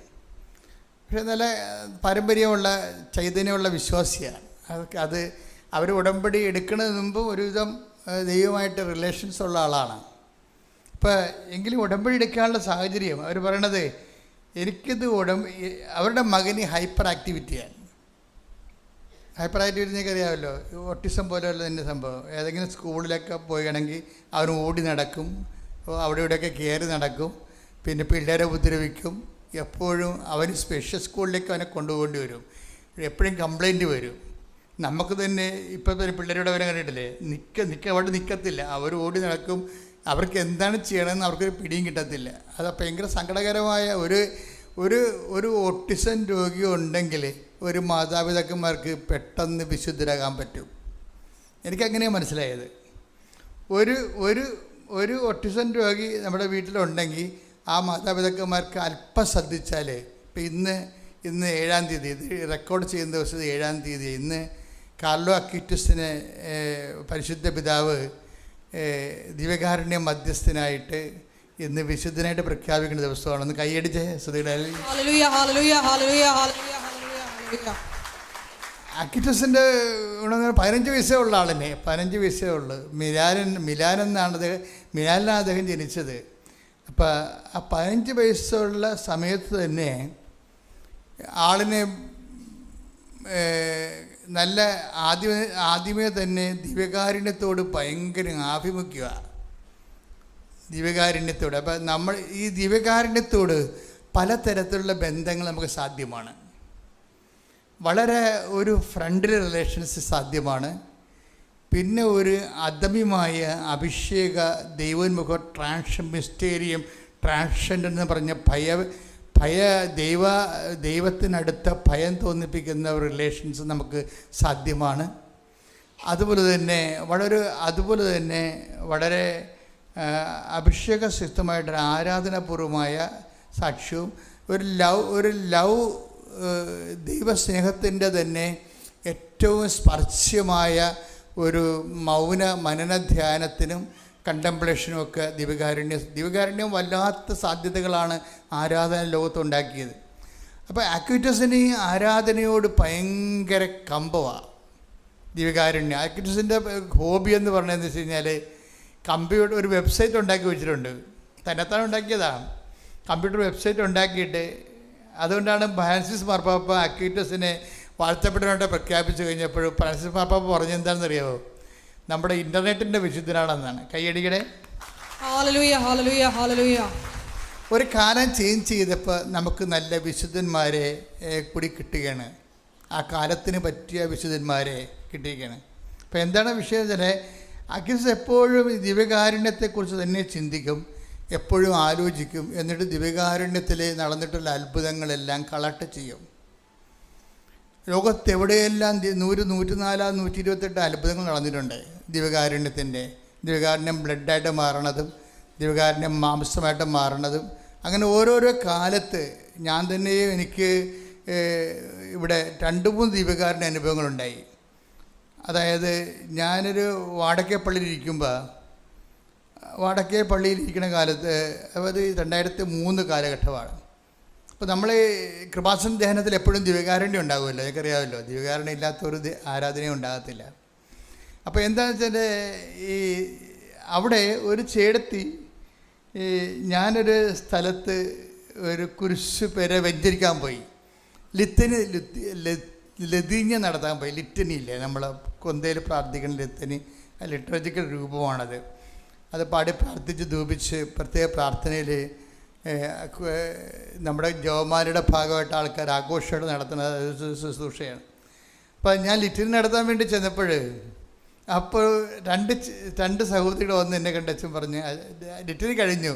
പക്ഷേ നല്ല പാരമ്പര്യമുള്ള ചൈതന്യമുള്ള വിശ്വാസിയാണ്. അത് അവർ ഉടമ്പടി എടുക്കുന്നതിന് മുമ്പ് ഒരുവിധം ദൈവമായിട്ട് റിലേഷൻസ് ഉള്ള ആളാണ്. അപ്പോൾ എങ്കിലും ഉടമ്പടി എടുക്കാനുള്ള സാഹചര്യം അവർ പറയണത്, എനിക്കിത് അവരുടെ മകന് ഹൈപ്പർ ആക്ടിവിറ്റിയാണ്. ഹൈപ്പർ ആക്ടിവിറ്റി നിങ്ങൾക്ക് അറിയാമല്ലോ, ഓട്ടിസം പോലെയുള്ള തന്നെ സംഭവം. ഏതെങ്കിലും സ്കൂളിലൊക്കെ പോവുകയാണെങ്കിൽ അവൻ ഓടി നടക്കും, അവിടെ ഇവിടെയൊക്കെ കയറി നടക്കും, പിന്നെ പിള്ളേരെ ഉപദ്രവിക്കും. എപ്പോഴും അവർ സ്പെഷ്യൽ സ്കൂളിലേക്ക് അവനെ കൊണ്ടുപോകേണ്ടി വരും. എപ്പോഴും കംപ്ലൈൻറ്റ് വരും. നമുക്ക് തന്നെ ഇപ്പോൾ തന്നെ പിള്ളേരുടെ അവരെ കണ്ടിട്ടില്ലേ, അവിടെ നിൽക്കത്തില്ല, അവർ ഓടി നടക്കും. അവർക്ക് എന്താണ് ചെയ്യണമെന്ന് അവർക്കൊരു പിടിയും കിട്ടത്തില്ല. അത് ഭയങ്കര സങ്കടകരമായ ഒരു ഓട്ടിസം രോഗി ഉണ്ടെങ്കിൽ ഒരു മാതാപിതാക്കന്മാർക്ക് പെട്ടെന്ന് വിശുദ്ധരാകാൻ പറ്റും. എനിക്കങ്ങനെയാണ് മനസ്സിലായത്. ഒരു ഓട്ടിസം രോഗി നമ്മുടെ വീട്ടിലുണ്ടെങ്കിൽ ആ മാതാപിതാക്കന്മാർക്ക് അല്പം ശ്രദ്ധിച്ചാൽ, ഇപ്പം ഇന്ന് 7-ാം തീയതി, ഇത് റെക്കോർഡ് ചെയ്യുന്ന ദിവസം 7-ാം തീയതി, ഇന്ന് കാർലോ അക്വിറ്റസിനെ പരിശുദ്ധ പിതാവ് ദിവ്യകാരുണ്യ മധ്യസ്ഥനായിട്ട് ഇന്ന് വിശുദ്ധനായിട്ട് പ്രഖ്യാപിക്കുന്ന ദിവസമാണ്. ഒന്ന് കൈയടിച്ച് അക്വിറ്റസിൻ്റെ 15 വയസ്സേ ഉള്ള ആളിനെ, 15 വയസ്സേ ഉള്ളു. മിലാനാണ് അദ്ദേഹം ജനിച്ചത്. അപ്പം ആ 15 വയസ്സുള്ള സമയത്ത് തന്നെ ആളിനെ നല്ല ആദ്യമേ തന്നെ ദിവ്യകാരുണ്യത്തോട് ഭയങ്കര ആഭിമുഖ്യമാണ്. ദിവ്യകാരുണ്യത്തോട്. അപ്പം നമ്മൾ ഈ ദിവ്യകാരുണ്യത്തോട് പലതരത്തിലുള്ള ബന്ധങ്ങൾ നമുക്ക് സാധ്യമാണ്. വളരെ ഒരു ഫ്രണ്ട്ലി റിലേഷൻസ് സാധ്യമാണ്. പിന്നെ ഒരു അദമ്യമായ അഭിഷേക ദൈവോന്മുഖ മിസ്റ്റേരിയം ട്രാൻഷൻ എന്ന് പറഞ്ഞ ദൈവത്തിനടുത്ത ഭയം തോന്നിപ്പിക്കുന്ന റിലേഷൻസ് നമുക്ക് സാധ്യമാണ്. അതുപോലെ തന്നെ വളരെ അഭിഷേകസിദ്ധമായിട്ടൊരു ആരാധനാപൂർവമായ സാക്ഷ്യവും ഒരു ലവ് ദൈവസ്നേഹത്തിൻ്റെ തന്നെ ഏറ്റവും സ്പർശ്യമായ ഒരു മൗന മനന ധ്യാനത്തിനും കണ്ടംപ്ലേഷനും ഒക്കെ ദിവ്യകാരുണ്യം വല്ലാത്ത സാധ്യതകളാണ് ആരാധന ലോകത്തുണ്ടാക്കിയത്. അപ്പോൾ ആക്വിറ്റസിന് ഈ ആരാധനയോട് ഭയങ്കര കമ്പമാണ് ദിവ്യകാരുണ്യം. ആക്വിറ്റസിൻ്റെ ഹോബി എന്ന് പറഞ്ഞതെന്ന് വെച്ച് കഴിഞ്ഞാൽ കമ്പ്യൂട്ടർ ഒരു വെബ്സൈറ്റ് ഉണ്ടാക്കി വെച്ചിട്ടുണ്ട്. തന്നെത്താൻ ഉണ്ടാക്കിയതാണ്. കമ്പ്യൂട്ടർ വെബ്സൈറ്റ് ഉണ്ടാക്കിയിട്ട് അതുകൊണ്ടാണ് ഫ്രാൻസിസ് മാർപ്പാപ്പ ആക്വിറ്റസിനെ വാഴ്ത്തപ്പെട്ടവനായിട്ട് പ്രഖ്യാപിച്ചു കഴിഞ്ഞപ്പോൾ ഫ്രാൻസിസ് മാർപ്പാപ്പ പറഞ്ഞെന്താണെന്നറിയാമോ? നമ്മുടെ ഇൻ്റർനെറ്റിൻ്റെ വിശുദ്ധനാണെന്നാണ്. കൈയടിക്കടെ. ഹല്ലേലൂയ, ഹല്ലേലൂയ, ഹല്ലേലൂയ. ഒരു കാലം ചേഞ്ച് ചെയ്തപ്പോൾ നമുക്ക് നല്ല വിശുദ്ധന്മാരെ കൂടി കിട്ടുകയാണ്. ആ കാലത്തിന് പറ്റിയ വിശുദ്ധന്മാരെ കിട്ടുകയാണ്. അപ്പോൾ എന്താണ് വിഷയം വെച്ചാൽ അക്വിറ്റസ് എപ്പോഴും ദിവ്യകാരുണ്യത്തെക്കുറിച്ച് തന്നെ ചിന്തിക്കും, എപ്പോഴും ആലോചിക്കും. എന്നിട്ട് ദിവ്യകാരുണ്യത്തിൽ നടന്നിട്ടുള്ള അത്ഭുതങ്ങളെല്ലാം കളക്ട് ചെയ്യും. ലോകത്തെവിടെയെല്ലാം 100, 104, 128 അത്ഭുതങ്ങൾ നടന്നിട്ടുണ്ട് ദിവ്യകാരുണ്യം ബ്ലഡായിട്ട് മാറണതും ദിവ്യകാരുണ്യം മാംസമായിട്ട് മാറണതും. അങ്ങനെ ഓരോരോ കാലത്ത് ഞാൻ തന്നെയും എനിക്ക് ഇവിടെ 2-3 ദിവ്യകാരുണ്യ അനുഭവങ്ങളുണ്ടായി. അതായത് ഞാനൊരു വാടക്കേ പള്ളിയിലിരിക്കുന്ന കാലത്ത് അത് 2003 കാലഘട്ടമാണ്. അപ്പോൾ നമ്മൾ കൃപാസന ധ്യാനത്തിൽ എപ്പോഴും ദിവ്യകാരുണ്യം ഉണ്ടാകുമല്ലോ, എനിക്കറിയാമല്ലോ. ദിവ്യകാരുണ്യം ഇല്ലാത്ത ഒരു ആരാധനയും ഉണ്ടാകത്തില്ല. അപ്പോൾ എന്താണെന്ന് വെച്ചാൽ അവിടെ ഒരു ചേടത്തി ഞാനൊരു സ്ഥലത്ത് ഒരു കുരിശ് പേരെ വെഞ്ചരിക്കാൻ പോയി. ലതീഞ്ഞ നടത്താൻ പോയി. ലിറ്റനിയില്ലേ, നമ്മൾ കൊന്തയിൽ പ്രാർത്ഥിക്കുന്ന ലിറ്റനി, ലിറ്ററജിക്കൽ രൂപമാണത്. അത് പാടി പ്രാർത്ഥിച്ച് ധൂപിച്ച് പ്രത്യേക പ്രാർത്ഥനയിൽ നമ്മുടെ ജവമാരുടെ ഭാഗമായിട്ട് ആൾക്കാർ ആഘോഷമായിട്ട് നടത്തുന്ന ശുശ്രൂഷയാണ്. അപ്പോൾ ഞാൻ ലിറ്ററിന് നടത്താൻ വേണ്ടി ചെന്നപ്പോൾ രണ്ട് സഹോദരികൾ വന്ന് എന്നെ കണ്ടച്ചും പറഞ്ഞ് ലിറ്ററി കഴിഞ്ഞു.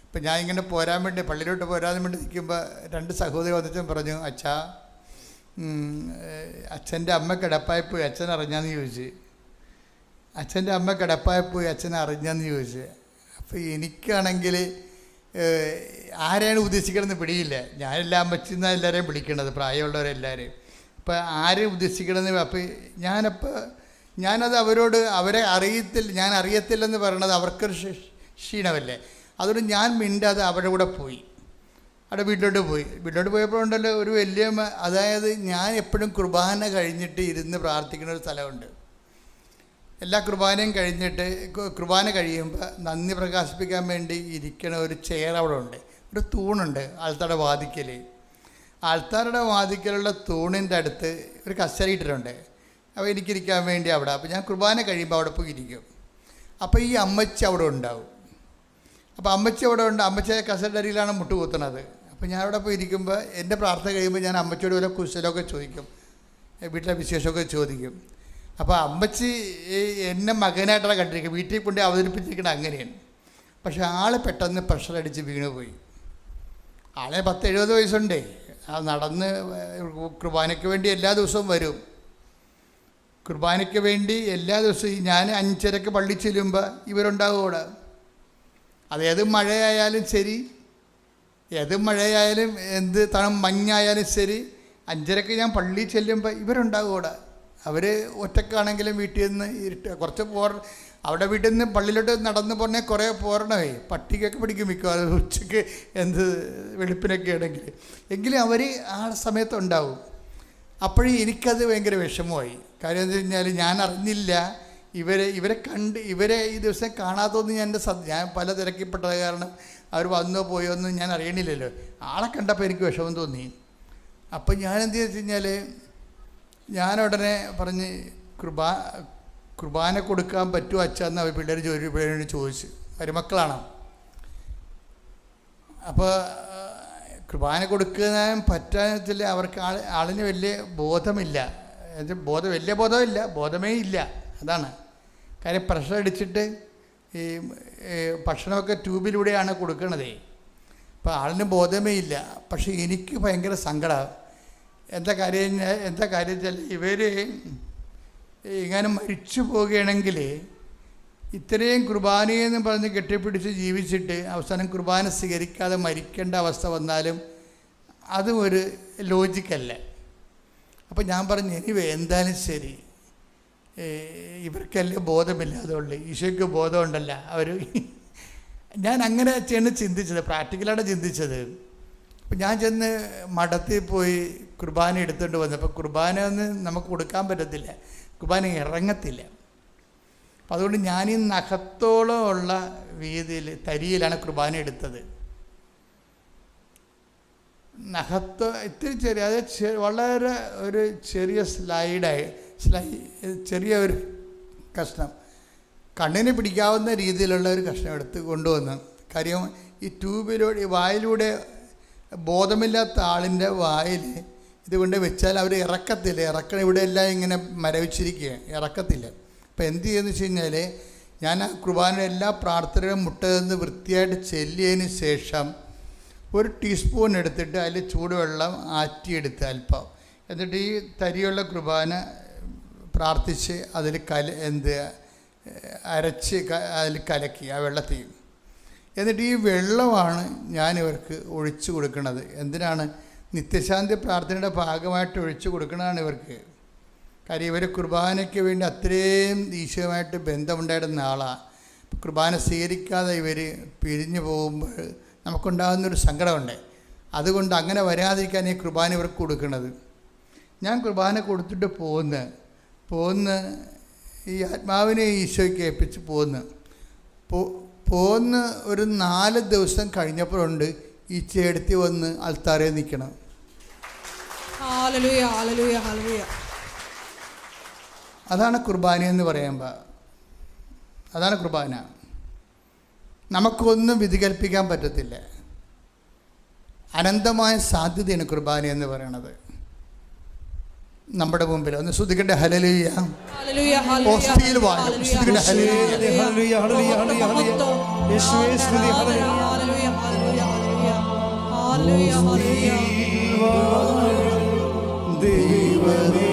ഇപ്പം ഞാൻ ഇങ്ങനെ പോരാൻ വേണ്ടി പള്ളിയിലോട്ട് പോരാൻ വേണ്ടി നിൽക്കുമ്പോൾ 2 സഹോദരി വന്നിച്ചും പറഞ്ഞു, അച്ഛൻ്റെ അമ്മ കിടപ്പായിപ്പോയി, അച്ഛൻ അറിഞ്ഞാന്ന് ചോദിച്ചു. അച്ഛൻ്റെ അമ്മ കിടപ്പായിപ്പോയി, അച്ഛൻ അറിഞ്ഞാന്ന് ചോദിച്ചു. അപ്പോൾ എനിക്കാണെങ്കിൽ ആരെയാണ് ഉദ്ദേശിക്കണമെന്ന് പിടിയില്ല. ഞാനെല്ലാം അമ്മച്ചിന്നാണ് എല്ലാവരെയും വിളിക്കണത്, പ്രായമുള്ളവരെല്ലാവരെയും. അപ്പോൾ ആരെയും ഉദ്ദേശിക്കണമെന്ന് അപ്പോൾ ഞാനത് അവരെ ഞാൻ അറിയത്തില്ലെന്ന് പറയണത് അവർക്കൊരു ക്ഷീണമല്ലേ. അതുകൊണ്ട് ഞാൻ മിണ്ടാതെ അവരുടെ കൂടെ പോയി. അവിടെ വീട്ടിലോട്ട് പോയപ്പോഴുണ്ടല്ലോ ഒരു വലിയ, അതായത് ഞാൻ എപ്പോഴും കുർബാന കഴിഞ്ഞിട്ട് ഇരുന്ന് പ്രാർത്ഥിക്കുന്ന ഒരു സ്ഥലമുണ്ട്. എല്ലാ കുർബാനയും കഴിഞ്ഞിട്ട് കുർബാന കഴിയുമ്പോൾ നന്ദി പ്രകാശിപ്പിക്കാൻ വേണ്ടി ഇരിക്കണ ഒരു ചെയർ അവിടെ ഉണ്ട്, ഒരു തൂണുണ്ട് ആൾത്താരുടെ വാതിക്കൽ. ആൾത്താരുടെ വാതിക്കലുള്ള തൂണിൻ്റെ അടുത്ത് ഒരു കസേര ഇട്ടിട്ടുണ്ട്. അപ്പോൾ എനിക്കിരിക്കാൻ വേണ്ടി അവിടെ. അപ്പോൾ ഞാൻ കുർബാന കഴിയുമ്പോൾ അവിടെ പോയി ഇരിക്കും. അപ്പോൾ ഈ അമ്മച്ചി അവിടെ ഉണ്ടാവും. അപ്പോൾ അമ്മച്ചി കസേരയുടെ അരിയിലാണ് മുട്ടുകുത്തുന്നത്. അപ്പോൾ ഞാൻ അവിടെ പോയി ഇരിക്കുമ്പോൾ എൻ്റെ പ്രാർത്ഥന കഴിയുമ്പോൾ ഞാൻ അമ്മച്ചിയോട് വല്ല കുശലമൊക്കെ ചോദിക്കും, വീട്ടിലെ വിശേഷമൊക്കെ ചോദിക്കും. അപ്പോൾ അമ്മച്ചി എന്നെ മകനായിട്ടാണ് കണ്ടിരിക്കുക, വീട്ടിൽ കൊണ്ട് അവതരിപ്പിച്ചിരിക്കുന്നത് അങ്ങനെയാണ്. പക്ഷെ ആൾ പെട്ടെന്ന് പ്രഷർ അടിച്ച് വീണുപോയി. ആളെ 10-70 വയസ്സുണ്ടേ. നടന്ന് കുർബാനയ്ക്ക് വേണ്ടി എല്ലാ ദിവസവും വരും. കുർബാനയ്ക്ക് വേണ്ടി എല്ലാ ദിവസവും ഞാൻ 5:30 പള്ളി ചെല്ലുമ്പോൾ ഇവരുണ്ടാവും അവിടെ. അതേത് മഴയായാലും ശരി, എന്ത് മഞ്ഞായാലും ശരി, 5:30 ഞാൻ പള്ളി ചെല്ലുമ്പോൾ ഇവരുണ്ടാവും അവിടെ. അവർ ഒറ്റക്കാണെങ്കിലും വീട്ടിൽ നിന്ന് കുറച്ച് അവിടെ വീട്ടിൽ നിന്ന് പള്ളിയിലോട്ട് നടന്ന് പോരണേ കുറേ പോരണമേ. പട്ടിക്കൊക്കെ പിടിക്കും മിക്കവാറും ഉച്ചയ്ക്ക് വെളുപ്പിനൊക്കെ ആണെങ്കിൽ. എങ്കിലും അവർ ആ സമയത്തുണ്ടാവും. അപ്പോഴും എനിക്കത് ഭയങ്കര വിഷമമായി. കാര്യം എന്ന് വെച്ച് കഴിഞ്ഞാൽ ഞാൻ അറിഞ്ഞില്ല ഇവരെ ഈ ദിവസം കാണാത്തൊന്നും ഞാൻ പല തിരക്കിപ്പെട്ടത് കാരണം അവർ വന്നോ പോയോ ഒന്നും ഞാൻ അറിയണില്ലല്ലോ. ആളെ കണ്ടപ്പോൾ എനിക്ക് വിഷമം തോന്നി. അപ്പം ഞാനെന്ത് വെച്ച് കഴിഞ്ഞാൽ ഞാനുടനെ പറഞ്ഞ് കുർബാന കൊടുക്കാൻ പറ്റുമോ അച്ഛന്ന് അവർ പിള്ളേരോട് ചോദിച്ചു. മരുമക്കളാണ്. അപ്പോൾ കുർബാന കൊടുക്കാൻ പറ്റാത്തില്ല. അവർക്ക് ആളിന് വലിയ ബോധമില്ല. വലിയ ബോധമില്ല, ബോധമേ ഇല്ല. അതാണ് കാര്യം. പ്രഷർ അടിച്ചിട്ട് ഈ ഭക്ഷണമൊക്കെ ട്യൂബിലൂടെയാണ് കൊടുക്കണതേ. അപ്പോൾ ആളിന് ബോധമേ ഇല്ല. പക്ഷേ എനിക്ക് ഭയങ്കര സങ്കടം. എന്താ കാര്യം വെച്ചാൽ ഇവർ ഇങ്ങനെ മരിച്ചു പോവുകയാണെങ്കിൽ ഇത്രയും കുർബാനയെന്ന് പറഞ്ഞ് കെട്ടിപ്പിടിച്ച് ജീവിച്ചിട്ട് അവസാനം കുർബാന സ്വീകരിക്കാതെ മരിക്കേണ്ട അവസ്ഥ വന്നാലും അതും ഒരു ലോജിക്കല്ല. അപ്പോൾ ഞാൻ പറഞ്ഞു, എനിവേ എന്തായാലും ശരി, ഇവർക്കല്ലേ ബോധമില്ലാതുള്ളൂ, ഈശോയ്ക്ക് ബോധമുണ്ടല്ല. ഞാൻ അങ്ങനെ ചിന്തിച്ചത്, പ്രാക്ടിക്കലായിട്ട് ചിന്തിച്ചത്. അപ്പം ഞാൻ ചെന്ന് മഠത്തിൽ പോയി കുർബാന എടുത്തുകൊണ്ട് വന്നു. അപ്പോൾ കുർബാന ഒന്നും നമുക്ക് കൊടുക്കാൻ പറ്റത്തില്ല, കുർബാന ഇറങ്ങത്തില്ല. അപ്പം അതുകൊണ്ട് ഞാൻ ഈ നഖത്തോളം ഉള്ള വീതിയിൽ തരിയിലാണ് കുർബാന എടുത്തത്. ഇത്തിരി ചെറിയ, അത് വളരെ ഒരു ചെറിയ ചെറിയ ഒരു കഷ്ണം, കണ്ണിന് പിടിക്കാവുന്ന രീതിയിലുള്ള ഒരു കഷ്ണം എടുത്ത് കൊണ്ടുവന്നു. കാര്യം ഈ ട്യൂബിലൂടെ, വായിലൂടെ ബോധമില്ലാത്ത ആളിൻ്റെ വായിൽ ഇതുകൊണ്ട് വെച്ചാൽ അവർ ഇറക്കത്തില്ല. ഇവിടെ എല്ലാം ഇങ്ങനെ മരവിച്ചിരിക്കുക, ഇറക്കത്തില്ല. അപ്പോൾ എന്ത് ചെയ്യുമെന്ന് വെച്ച് കഴിഞ്ഞാൽ, ഞാൻ ആ കുർബാന എല്ലാ പ്രാർത്ഥനകളും മുട്ടതെന്ന് വൃത്തിയായിട്ട് ചെല്ലിയതിന് ശേഷം ഒരു ടീസ്പൂൺ എടുത്തിട്ട് അതിൽ ചൂടുവെള്ളം ആറ്റിയെടുത്ത് അല്പം, എന്നിട്ട് ഈ തരിയുള്ള കുർബാന പ്രാർത്ഥിച്ച് അതിൽ അരച്ച് അതിൽ കലക്കി ആ വെള്ളത്തിൽ. എന്നിട്ട് ഈ വെള്ളമാണ് ഞാനിവർക്ക് ഒഴിച്ചു കൊടുക്കുന്നത്. എന്തിനാണ്? നിത്യശാന്തി പ്രാർത്ഥനയുടെ ഭാഗമായിട്ട് ഒഴിച്ചു കൊടുക്കുന്നതാണ് ഇവർക്ക്. കാര്യം ഇവർ കുർബാനയ്ക്ക് വേണ്ടി അത്രയും ഈശോയുമായിട്ട് ബന്ധമുണ്ടായിരുന്ന ആളാണ്. കുർബാന സ്വീകരിക്കാതെ ഇവർ പിരിഞ്ഞു പോകുമ്പോൾ നമുക്കുണ്ടാകുന്നൊരു സങ്കടമുണ്ട്. അതുകൊണ്ട് അങ്ങനെ വരാതിരിക്കാൻ ഈ കുർബാന ഇവർക്ക് കൊടുക്കുന്നത്. ഞാൻ കുർബാന കൊടുത്തിട്ട് പോന്ന് ഈ ആത്മാവിനെ ഈശോയ്ക്ക് ഏൽപ്പിച്ച് പോന്ന് ഒരു 4 ദിവസം കഴിഞ്ഞപ്പോഴുണ്ട് ഈ ചേടത്തി വന്ന് അൽത്താരയിൽ നിൽക്കണം. അതാണ് കുർബാന എന്ന് പറയുമ്പോൾ. അതാണ് കുർബാന. നമുക്കൊന്നും വിധി കൽപ്പിക്കാൻ പറ്റത്തില്ല. അനന്തമായ സാധ്യതയാണ് കുർബാന എന്ന് പറയുന്നത് നമ്മുടെ മുമ്പിൽ. ഒന്ന് ശ്രുതിക്കട്ടെ, ഹല്ലേലൂയ. ഓസ്തിയിൽ വാഴും ശ്രുതിക്കട്ടെ, ഹല്ലേലൂയ. യേശുവേ സ്തുതി, ഹല്ലേലൂയ. ദൈവമേ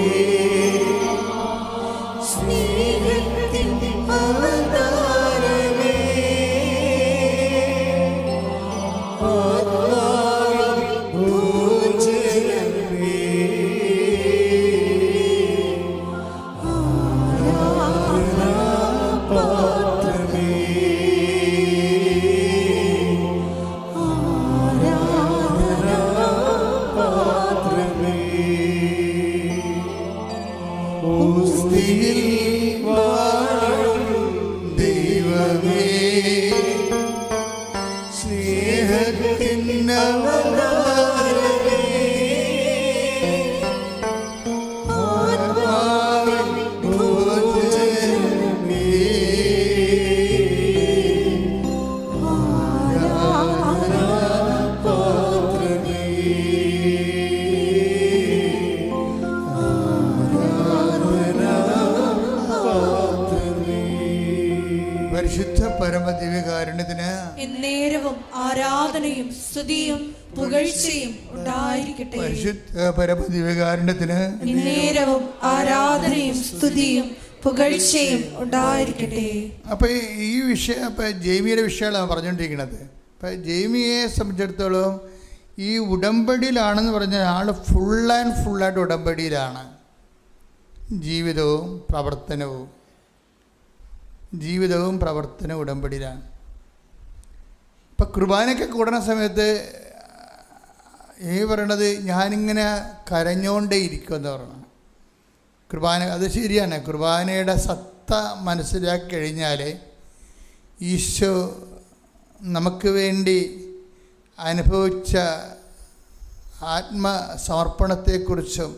സ്നേഹത്തിൻ അവതാരമേ, പരമദിവ്യകാരുണ്യത്തിന് എന്നേരവും ആരാധനയും സ്തുതിയും പുകഴ്ചയും ഉണ്ടായിരിക്കട്ടെ. പരിശുദ്ധ പരമദിവ്യകാരുണ്യത്തിന് എന്നേരവും ആരാധനയും സ്തുതിയും പുകഴ്ചയും ഉണ്ടായിരിക്കട്ടെ. അപ്പോൾ ഈ വിഷയം, ഇപ്പം ജെയ്മിയുടെ വിഷയമാണ് പറഞ്ഞുകൊണ്ടിരിക്കുന്നത്. അപ്പം ജെയ്മിയെ സംബന്ധിച്ചിടത്തോളം ഈ ഉടമ്പടിയിലാണെന്ന് പറഞ്ഞ ആൾ ഫുള്ളായിട്ട് ഉടമ്പടിയിലാണ്. ജീവിതവും പ്രവർത്തനവും ഉടമ്പടിയിലാണ്. ഇപ്പം കുർബാനയ്ക്ക് കൂടുന്ന സമയത്ത് പറയണത് ഞാനിങ്ങനെ കരഞ്ഞോണ്ടേ ഇരിക്കുമെന്ന് പറഞ്ഞു. കുർബാന, അത് ശരിയാണ്. കുർബാനയുടെ സത്ത മനസ്സിലാക്കി കഴിഞ്ഞാൽ ഈശോ നമുക്ക് വേണ്ടി അനുഭവിച്ച ആത്മസമർപ്പണത്തെക്കുറിച്ചും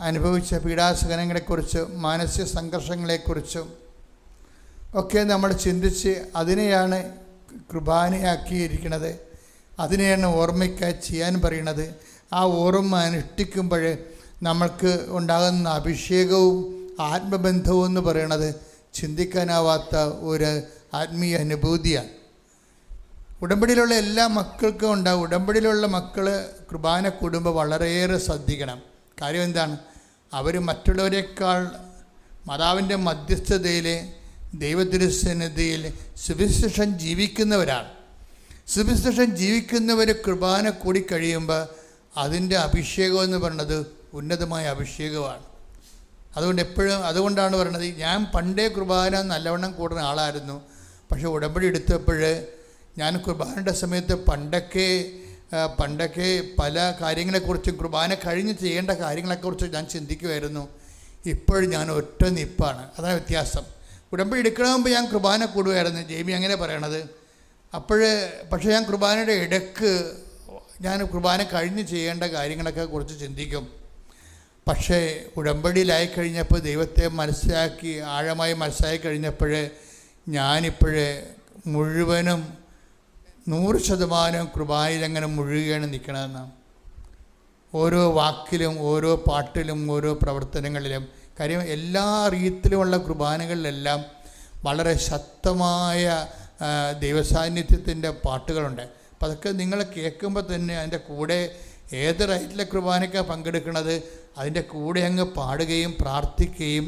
അനുഭവിച്ച പീഡാസഹനങ്ങളെക്കുറിച്ചും മാനസിക സംഘർഷങ്ങളെക്കുറിച്ചും ഒക്കെ നമ്മൾ ചിന്തിച്ച് അതിനെയാണ് കുർബാനയാക്കിയിരിക്കുന്നത്. അതിനെയാണ് ഓർമ്മയ്ക്കായി ചെയ്യാൻ പറയുന്നത്. ആ ഓർമ്മ അനുഷ്ഠിക്കുമ്പോൾ നമ്മൾക്ക് ഉണ്ടാകുന്ന അഭിഷേകവും ആത്മബന്ധവും എന്ന് പറയുന്നത് ചിന്തിക്കാനാവാത്ത ഒരു ആത്മീയ അനുഭൂതിയാണ്. ഉടമ്പടിയിലുള്ള എല്ലാ മക്കൾക്കും ഉണ്ടാകും. ഉടമ്പടിയിലുള്ള മക്കൾ കുർബാന കൂടുമ്പോൾ വളരെയേറെ ശ്രദ്ധിക്കണം. കാര്യം എന്താണ്? അവർ മറ്റുള്ളവരെക്കാൾ മാതാവിൻ്റെ മധ്യസ്ഥതയിൽ ദൈവതിരുസന്നിധിയിൽ സുവിശേഷം ജീവിക്കുന്നവരാണ്. സുവിശേഷം ജീവിക്കുന്നവർ കുർബാന കൂടിക്കഴിയുമ്പോൾ അതിൻ്റെ അഭിഷേകം എന്ന് പറയുന്നത് ഉന്നതമായ അഭിഷേകമാണ്. അതുകൊണ്ടാണ് പറയുന്നത്, ഞാൻ പണ്ടേ കുർബാന നല്ലവണ്ണം കൂടുന്ന ആളായിരുന്നു. പക്ഷേ ഉടമ്പടി എടുത്തപ്പോൾ ഞാൻ കുർബാനയുടെ സമയത്ത് പണ്ടൊക്കെ പല കാര്യങ്ങളെക്കുറിച്ചും കുർബാന കഴിഞ്ഞ് ചെയ്യേണ്ട കാര്യങ്ങളെക്കുറിച്ച് ഞാൻ ചിന്തിക്കുമായിരുന്നു. ഇപ്പോഴും ഞാൻ ഒറ്റ നിപ്പാണ്. അതാണ് വ്യത്യാസം. ഉടമ്പടി എടുക്കണമെങ്കിൽ ഞാൻ കുർബാന കൂടുമായിരുന്നു, ജെയ്മി അങ്ങനെ പറയണത്. പക്ഷേ ഞാൻ കുർബാനയുടെ ഇടയ്ക്ക് ഞാൻ കുർബാന കഴിഞ്ഞ് ചെയ്യേണ്ട കാര്യങ്ങളൊക്കെ കുറിച്ച് ചിന്തിക്കും. പക്ഷേ ഉടമ്പടിയിലായി കഴിഞ്ഞപ്പോൾ ദൈവത്തെ ആഴമായി മനസ്സിലാക്കി കഴിഞ്ഞപ്പോൾ ഞാനിപ്പോഴേ മുഴുവനും 100% കുർബാനയിലങ്ങനെ മുഴുകയാണ് നിൽക്കണമെന്നാണ്. ഓരോ വാക്കിലും ഓരോ പാട്ടിലും ഓരോ പ്രവർത്തനങ്ങളിലും. കാര്യം എല്ലാ രീതിയിലുമുള്ള കുർബാനകളിലെല്ലാം വളരെ ശക്തമായ ദൈവസാന്നിധ്യത്തിൻ്റെ പാട്ടുകളുണ്ട്. അപ്പം അതൊക്കെ നിങ്ങൾ കേൾക്കുമ്പോൾ തന്നെ അതിൻ്റെ കൂടെ ഏത് റൈറ്റിലെ കുർബാനയ്ക്കാണ് പങ്കെടുക്കുന്നത് അതിൻ്റെ കൂടെ അങ്ങ് പാടുകയും പ്രാർത്ഥിക്കുകയും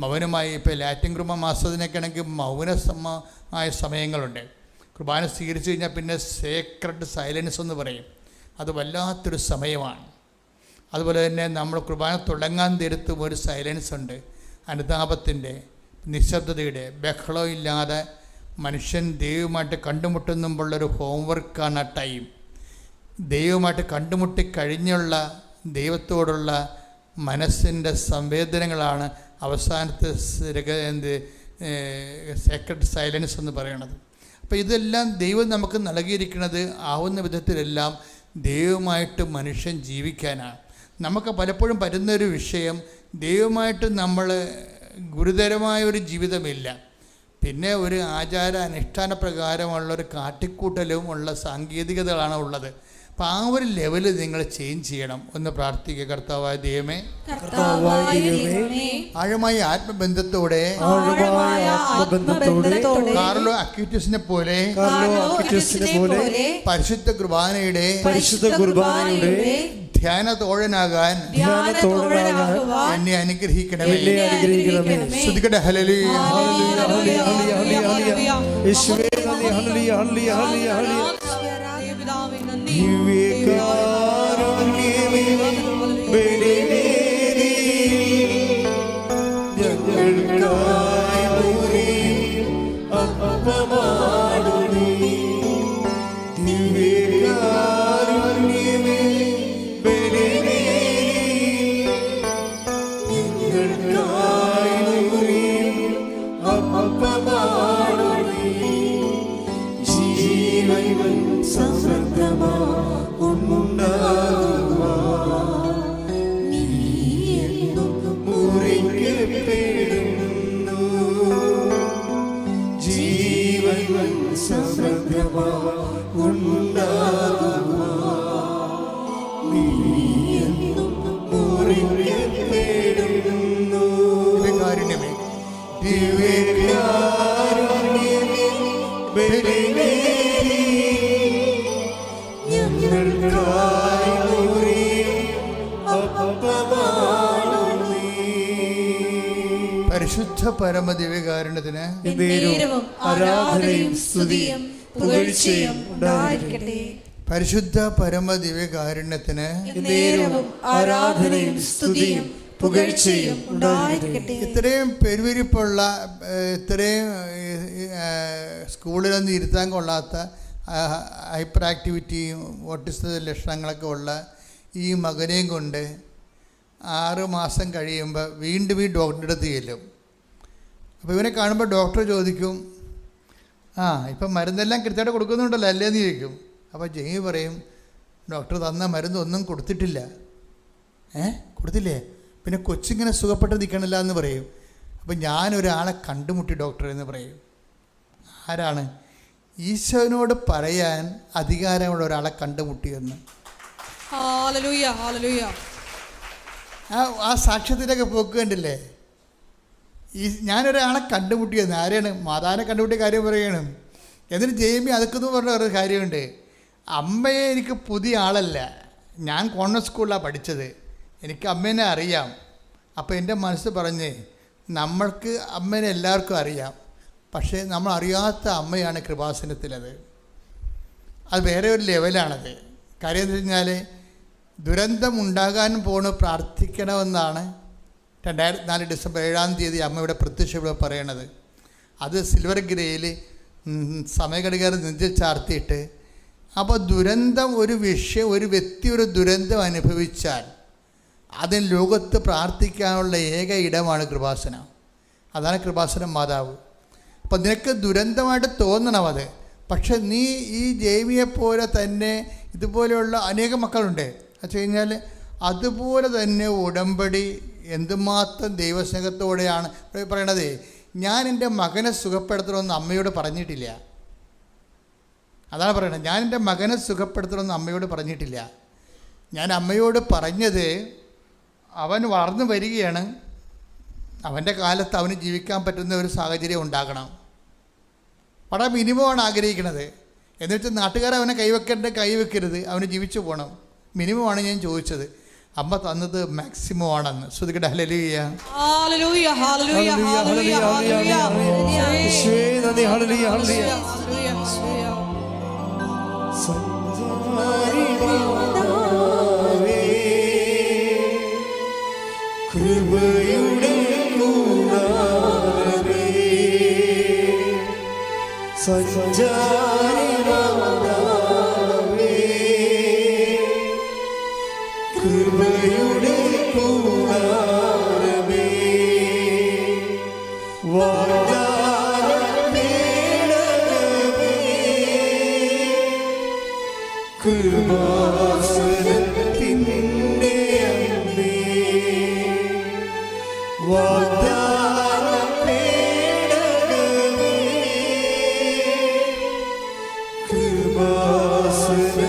മൗനമായി. ഇപ്പോൾ ലാറ്റിൻ കുർബാന മാസത്തിനൊക്കെ ആണെങ്കിൽ മൗനമായ സമയങ്ങളുണ്ട്. കുർബാന സ്വീകരിച്ചു കഴിഞ്ഞാൽ പിന്നെ സേക്രഡ് സൈലൻസ് എന്ന് പറയും. അത് വല്ലാത്തൊരു സമയമാണ്. അതുപോലെ തന്നെ നമ്മൾ കുർബാന തുടങ്ങാൻ തീരത്തും ഒരു സൈലൻസ് ഉണ്ട്. അനുതാപത്തിൻ്റെ, നിശബ്ദതയുടെ, ബഹളം ഇല്ലാതെ മനുഷ്യൻ ദൈവമായിട്ട് കണ്ടുമുട്ടുന്നുമ്പോഴുള്ളൊരു ഹോംവർക്കാണ് ആ ടൈം. ദൈവമായിട്ട് കണ്ടുമുട്ടി കഴിഞ്ഞുള്ള ദൈവത്തോടുള്ള മനസ്സിൻ്റെ സംവേദനങ്ങളാണ് അവസാനത്തെ സേക്രഡ് സൈലൻസ് എന്ന് പറയുന്നത്. അപ്പോൾ ഇതെല്ലാം ദൈവം നമുക്ക് നൽകിയിരിക്കുന്നത് ആവുന്ന വിധത്തിലെല്ലാം ദൈവമായിട്ട് മനുഷ്യൻ ജീവിക്കാനാണ്. നമുക്ക് പലപ്പോഴും വരുന്നൊരു വിഷയം, ദൈവമായിട്ട് നമ്മൾ ഗുരുതരമായൊരു ജീവിതമില്ല, പിന്നെ ഒരു ആചാര അനുഷ്ഠാന പ്രകാരമുള്ളൊരു കാട്ടിക്കൂട്ടലും ഉള്ള സാങ്കേതികതകളാണ് ഉള്ളത്. അപ്പം ആ ഒരു ലെവല് നിങ്ങൾ ചേഞ്ച് ചെയ്യണം. ഒന്ന് പ്രാർത്ഥിക്കുക. കർത്താവായ ദൈവമേ, ആഴമായ ആത്മബന്ധത്തോടെ കാർലോ അക്യൂറ്റസിനെ പോലെ പരിശുദ്ധ കുർബാനയുടെ ധ്യാനത്തോഴനാകാൻ എന്നെ അനുഗ്രഹിക്കണമേ. ശ്രുതികട ഹല്ലേലൂയ. പരിശുദ്ധ പരമദിവ്യകാരുണ്യത്തിന് ആരാധനയും സ്തുതിയും പുകഴ്ചയും ഉണ്ടായിരിക്കട്ടെ. പരിശുദ്ധ പരമദിവ്യകാരുണ്യത്തിന് ആരാധനയും സ്തുതിയും പുകഴ്ചയും ഉണ്ടായിരിക്കട്ടെ. ഇത്രയും പെരുവിരിപ്പുള്ള, ഇത്രയും സ്കൂളിലൊന്നും ഇരുത്താൻ കൊള്ളാത്ത ഹൈപ്പർ ആക്ടിവിറ്റിയും ഓട്ടിസ ലക്ഷണങ്ങളൊക്കെ ഉള്ള ഈ മകനെയും കൊണ്ട് 6 മാസം കഴിയുമ്പോൾ വീണ്ടും ഈ ഡോക്ടറുടെ അടുത്ത് ചെല്ലും. അപ്പോൾ ഇവനെ കാണുമ്പോൾ ഡോക്ടർ ചോദിക്കും, ഇപ്പം മരുന്നെല്ലാം കൃത്യമായിട്ട് കൊടുക്കുന്നുണ്ടല്ലോ അല്ലേന്ന് ചോദിക്കും. അപ്പോൾ ജെയ്മി പറയും, ഡോക്ടർ തന്ന മരുന്നൊന്നും കൊടുത്തിട്ടില്ല. കൊടുത്തില്ലേ? പിന്നെ കൊച്ചിങ്ങനെ സുഖപ്പെട്ട് നിൽക്കണില്ല എന്ന് പറയും. അപ്പം ഞാനൊരാളെ കണ്ടുമുട്ടി ഡോക്ടർ എന്ന് പറയും. ആരാണ്? ഈശോനോട് പറയാൻ അധികാരമുള്ള ഒരാളെ കണ്ടുമുട്ടിയെന്ന്. Hallelujah hallelujah. ആ സാക്ഷ്യത്തിലൊക്കെ പോക്ക് കണ്ടില്ലേ? ഞാനൊരാളെ കണ്ടുമുട്ടിയെന്ന്. ആരെയാണ്? മാതാവിനെ കണ്ടുമുട്ടിയ കാര്യം പറയുകയാണ്. എന്നിട്ട് ജെയ്മി അതൊക്കെന്ന് പറഞ്ഞ ഒരു കാര്യമുണ്ട്. അമ്മയെ എനിക്ക് പുതിയ ആളല്ല, ഞാൻ കോൺവെന്റ് സ്കൂളിലാണ് പഠിച്ചത്, എനിക്ക് അമ്മേനെ അറിയാം. അപ്പോൾ എൻ്റെ മനസ്സ് പറഞ്ഞ് നമ്മൾക്ക് അമ്മേനെ എല്ലാവർക്കും അറിയാം, പക്ഷേ നമ്മൾ അറിയാത്ത അമ്മയാണ് കൃപാസനത്തിലത്. അത് വേറെ ഒരു ലെവലാണത്. കാര്യം എന്ന് വെച്ച് കഴിഞ്ഞാൽ ദുരന്തം ഉണ്ടാകാൻ പ്രാർത്ഥിക്കണമെന്നാണ് 2004 ഡിസംബർ 7 അമ്മയുടെ പ്രത്യക്ഷ പറയണത്. അത് സിൽവർ ഗ്രേയിൽ സമയഘടികാരം നെഞ്ചിൽ ചാർത്തിയിട്ട്, അപ്പോൾ ദുരന്തം ഒരു വിഷയം, ഒരു വ്യക്തി ഒരു ദുരന്തം അനുഭവിച്ചാൽ അതിന് ലോകത്ത് പ്രാർത്ഥിക്കാനുള്ള ഏക ഇടമാണ് കൃപാസനം. അതാണ് കൃപാസനം മാതാവ്. അപ്പം നിനക്ക് ദുരന്തമായിട്ട് തോന്നണം അത്. പക്ഷെ നീ ഈ ജെയ്മിയെപ്പോലെ തന്നെ ഇതുപോലെയുള്ള അനേകം മക്കളുണ്ട്. വെച്ച് കഴിഞ്ഞാൽ അതുപോലെ തന്നെ ഉടമ്പടി എന്തുമാത്രം ദൈവസ്നേഹത്തോടെയാണ് പറയണത്. ഞാൻ എൻ്റെ മകനെ സുഖപ്പെടുത്തണമെന്ന് അമ്മയോട് പറഞ്ഞിട്ടില്ല. അതാണ് പറയണത്. ഞാൻ എൻ്റെ മകനെ സുഖപ്പെടുത്തണമെന്ന് അമ്മയോട് പറഞ്ഞിട്ടില്ല. ഞാൻ അമ്മയോട് പറഞ്ഞത് അവൻ വളർന്നു വരികയാണ്, അവൻ്റെ കാലത്ത് അവന് ജീവിക്കാൻ പറ്റുന്ന ഒരു സാഹചര്യം ഉണ്ടാകണം. വളരെ മിനിമമാണ് ആഗ്രഹിക്കുന്നത്. എന്നുവെച്ചാൽ നാട്ടുകാർ അവനെ കൈവെക്കരുത്, അവന് ജീവിച്ചു പോകണം. മിനിമമാണ് ഞാൻ ചോദിച്ചത്. അമ്മ തന്നത് മാക്സിമം ആണെന്ന്. ശ്രുതികട ഹല്ലേലൂയ ഹല്ലേലൂയ ഹല്ലേലൂയ ഹല്ലേലൂയ ഹല്ലേലൂയ. യേശുവേ നന്ദി. ഹല്ലേലൂയ ഹല്ലേലൂയ. കൃപയുടെ കൂടാരമേ സഞ്ചാരിയാവേ, കൃപയുടെ കൂടാരമേ വാഗ്ദാനമേടകമേ, കൃപാസനത്തിൻ്റെ അമ്മേ വാഗ്ദാനമേടകമേ, കൃപാസനത്തിൻ്റെ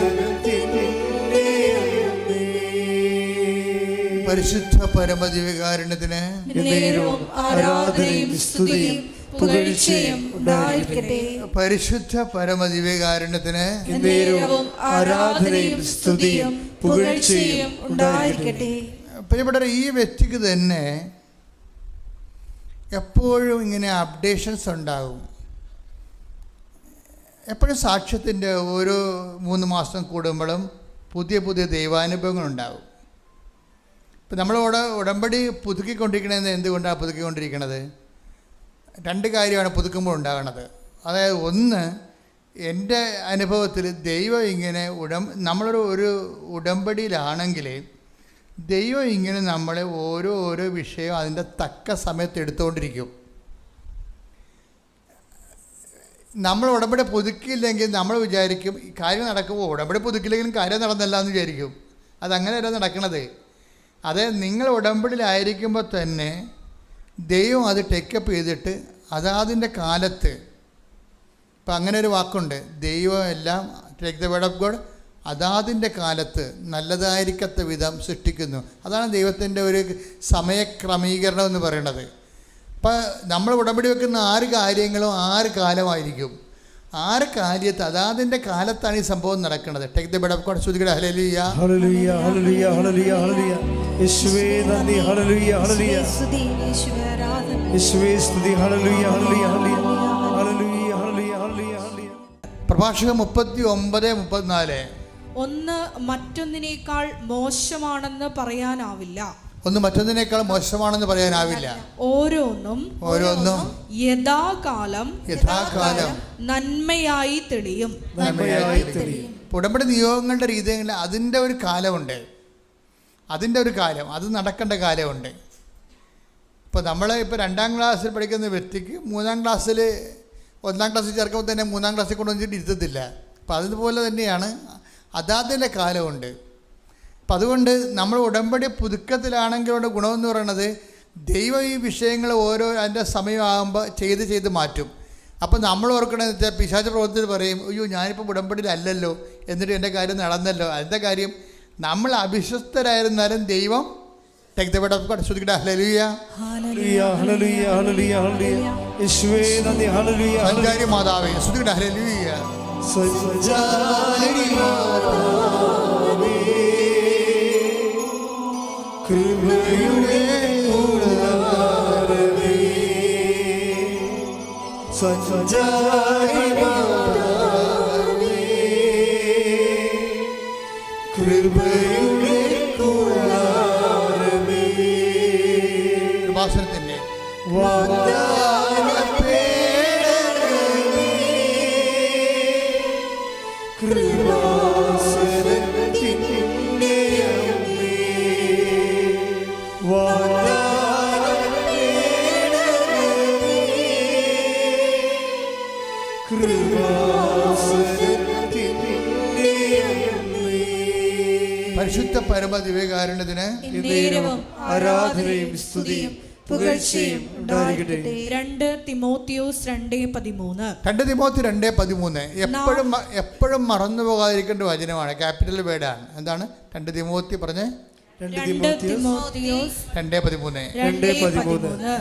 അമ്മേ. പരിശുദ്ധ പരമദിവ്യകാരുണ്യത്തിന് എന്നേരവും ആരാധനയും സ്തുതിയും പുകഴ്ചയും ഉണ്ടായിരിക്കട്ടെ. പരിശുദ്ധ പരമദിവ്യകാരുണ്യത്തിന് എന്നേരവും ആരാധനയും സ്തുതിയും പുകഴ്ചയും ഉണ്ടായിരിക്കട്ടെ. പ്രിയപ്പെട്ടവരെ, ഈ വ്യക്തിക്ക് തന്നെ എപ്പോഴും ഇങ്ങനെ അപ്ഡേഷൻസ് ഉണ്ടാകും. എപ്പോഴും സാക്ഷ്യത്തിൻ്റെ ഓരോ 3 മാസം കൂടുമ്പോഴും പുതിയ പുതിയ ദൈവാനുഭവങ്ങളുണ്ടാകും. ഇപ്പം നമ്മളോട് ഉടമ്പടി പുതുക്കിക്കൊണ്ടിരിക്കണത് എന്തുകൊണ്ടാണ് പുതുക്കിക്കൊണ്ടിരിക്കണത്? 2 കാര്യമാണ് പുതുക്കുമ്പോൾ ഉണ്ടാകണത്. അതായത് ഒന്ന്, എൻ്റെ അനുഭവത്തിൽ ദൈവം ഇങ്ങനെ നമ്മളൊരു ഉടമ്പടിയിലാണെങ്കിൽ ദൈവം ഇങ്ങനെ നമ്മളെ ഓരോ വിഷയം അതിൻ്റെ തക്ക സമയത്ത് എടുത്തുകൊണ്ടിരിക്കും. നമ്മൾ ഉടമ്പടി പുതുക്കിയില്ലെങ്കിൽ നമ്മൾ വിചാരിക്കും ഈ കാര്യം നടക്കുമ്പോൾ ഉടമ്പടി പുതുക്കില്ലെങ്കിലും കാര്യം നടന്നല്ല എന്ന് വിചാരിക്കും. അതങ്ങനെയല്ല നടക്കണത്. അത് നിങ്ങൾ ഉടമ്പടിയിലായിരിക്കുമ്പോൾ തന്നെ ദൈവം അത് ടേക്കപ്പ് ചെയ്തിട്ട് അതാതിൻ്റെ കാലത്ത്, ഇപ്പം അങ്ങനെ ഒരു വാക്കുണ്ട്, ദൈവം എല്ലാം take the word of God അതാതിൻ്റെ കാലത്ത് നല്ലതായിരിക്കത്ത വിധം സൃഷ്ടിക്കുന്നു. അതാണ് ദൈവത്തിൻ്റെ ഒരു സമയക്രമീകരണം എന്ന് പറയുന്നത്. ഇപ്പം നമ്മൾ ഉടമ്പടി വെക്കുന്ന 6 കാര്യങ്ങളും 6 കാലമായിരിക്കും. 6 കാര്യത്ത് അതാതിൻ്റെ കാലത്താണ് ഈ സംഭവം നടക്കുന്നത്. Take the word of God. ശ്രുതികട ഹല്ലേലൂയ ഹല്ലേലൂയ ഹല്ലേലൂയ ഹല്ലേലൂയ ഹല്ലേലൂയ. യേശുവേ നന്ദി. ഹല്ലേലൂയ ഹല്ലേലൂയ. സ്തുതി യേശുവേ ആരാധന. യേശുവേ സ്തുതി. ഹല്ലേലൂയ ഹല്ലേലൂയ ഹല്ലേലൂയ ഹല്ലേലൂയ ഹല്ലേലൂയ ഹല്ലേലൂയ ഹല്ലേലൂയ. പ്രഭാഷകൻ 39:34. ഒന്ന് മറ്റൊന്നിനേക്കാൾ മോശമാണെന്ന് പറയാനാവില്ല. ഒന്ന് മറ്റൊന്നിനേക്കാൾ മോശമാണെന്ന് പറയാനാവില്ല. ഓരോന്നും യഥാകാലം നന്മയായി തെളിയും. ഉടമ്പടി നിയോഗങ്ങളുടെ രീതിയിൽ അതിൻ്റെ ഒരു കാലമുണ്ട്. അതിൻ്റെ ഒരു കാലം, അത് നടക്കേണ്ട കാലമുണ്ട്. ഇപ്പോൾ നമ്മൾ 2ാം ക്ലാസ്സിൽ പഠിക്കുന്ന വ്യക്തിക്ക് 3ാം ക്ലാസ്സിൽ 1ാം ക്ലാസ്സിൽ ചേർക്കുമ്പോൾ തന്നെ 3ാം ക്ലാസ്സിൽ കൊണ്ടുവന്നിട്ട് ഇരുത്തത്തില്ല. അപ്പോൾ അതുപോലെ തന്നെയാണ് അതാതിൻ്റെ കാലമുണ്ട്. അപ്പം അതുകൊണ്ട് നമ്മൾ ഉടമ്പടി പുതുക്കത്തിലാണെങ്കിലുള്ള ഗുണമെന്ന് പറയുന്നത് ദൈവം ഈ വിഷയങ്ങൾ അതിൻ്റെ സമയമാകുമ്പോൾ ചെയ്ത് മാറ്റും. അപ്പം നമ്മൾ ഓർക്കണമെന്ന് വെച്ചാൽ പിശാച പ്രവർത്തനത്തിൽ പറയും, അയ്യോ ഞാനിപ്പോൾ ഉടമ്പടിയിലല്ലല്ലോ, എന്നിട്ട് എൻ്റെ കാര്യം നടന്നല്ലോ. അതിൻ്റെ കാര്യം നമ്മൾ അവിശ്വസ്തരായിരുന്നാലും ദൈവം ശ്രദ്ധിക്കട്ടെ. ഹല്ലേലൂയ, ഹല്ലേലൂയ, ഹല്ലേലൂയ, ഹല്ലേലൂയ, ഹല്ലേലൂയ. യേശുവേ നന്ദി. ഹല്ലേലൂയ, സഞ്ചാരി മാതാവേ ശ്രദ്ധിക്കട്ടെ. ഹല്ലേലൂയ, സഞ്ചാരി മാതാവേ, കൃപയുടെ കൂടാരമേ, സഞ്ചാരി മാതാവേ, കൃപയുടെ കൂടാരമേ, കൃപാസനത്തിൻ്റെ വാഗ്ദാനപേടകമേ, കൃപാസനത്തിൻ്റെ അമ്മേ, വാഗ്ദാനപേടകമേ, കൃപാസനത്തിൻ്റെ അമ്മേ. പരിശുദ്ധ പരമ ദിവ്യകാരുണ്യത്തിന് നേരവും ആരാധനയും സ്തുതിയും പുകഴ്ചയും ഉണ്ടായിരിക്കട്ടെ. 2 തിമോത്തിയോസ് 2:13. 2 തിമോത്തി 2:13 എപ്പോഴും മറന്നു പോകാതിരിക്കേണ്ട വചനമാണ്. ക്യാപിറ്റൽ വേർഡാണ്. എന്താണ് 2 തിമോത്തി പറഞ്ഞ്? 2 തിമോത്തിയോസ് 2:13.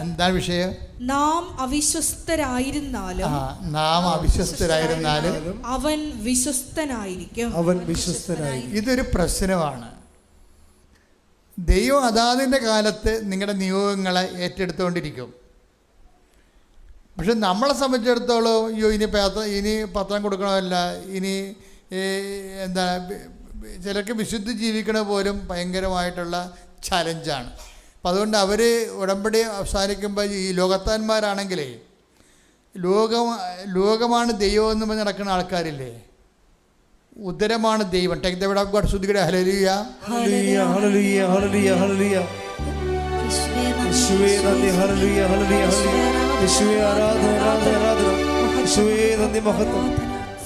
എന്താണ് വിഷയം? നാം അവിശ്വസ്തരായിരുന്നാലും നാം അവിശ്വസ്തരായിരുന്നാലും അവൻ വിശ്വസ്തനായിരിക്കും. അവൻ വിശ്വസ്തനായി. ഇതൊരു പ്രശ്നമാണ്. ദൈവം അതാതിൻ്റെ കാലത്ത് നിങ്ങളുടെ നിയോഗങ്ങളെ ഏറ്റെടുത്തുകൊണ്ടിരിക്കും. പക്ഷെ നമ്മളെ സംബന്ധിച്ചിടത്തോളം അയ്യോ ഇനി പത്രം കൊടുക്കണമല്ല, ഇനി എന്താ ചിലർക്ക് വിശുദ്ധി ജീവിക്കണ പോലും ഭയങ്കരമായിട്ടുള്ള ചലഞ്ചാണ്. അപ്പം അതുകൊണ്ട് അവർ ഉടമ്പടി അവസാനിക്കുമ്പോൾ ഈ ലോകത്താന്മാരാണെങ്കിലേ ലോകമാണ് ദൈവം എന്ന് പറഞ്ഞ് നടക്കുന്ന ആൾക്കാരില്ലേ, ഉദരമാണ് ദൈവം. Take the word of God. ശ്രദ്ധിക്കട്ടെ. ഹല്ലേലൂയ, ഹല്ലേലൂയ, ഹല്ലേലൂയ, ഹല്ലേലൂയ, ഹല്ലേലൂയ. യേശുവേ നന്ദി. ഹല്ലേലൂയ, ഹല്ലേലൂയ, ഹല്ലേലൂയ. യേശുവേ ആരാധന, ആരാധന, ആരാധന. യേശുവേ നന്ദി, മഹത്വം.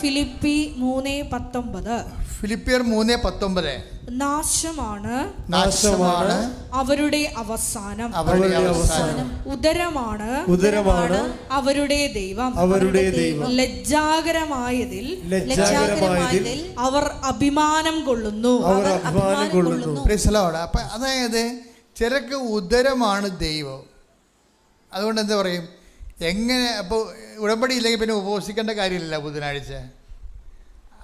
ഫിലിപ്പി 3:19. ഫിലിപ്പിയർ 3:19. നാശമാണ് അവരുടെ അവസാനം, ഉദരമാണ് അവരുടെ ദൈവം. ലജ്ജാകരമായതിൽ അവർ അഭിമാനം കൊള്ളുന്നു. അപ്പം അതായത് ചിലർക്ക് ഉദരമാണ് ദൈവം. അതുകൊണ്ട് എന്താ പറയും, എങ്ങനെ അപ്പോൾ ഉടമ്പടി ഇല്ലെങ്കിൽ പിന്നെ ഉപവസിക്കേണ്ട കാര്യമില്ല ബുധനാഴ്ച.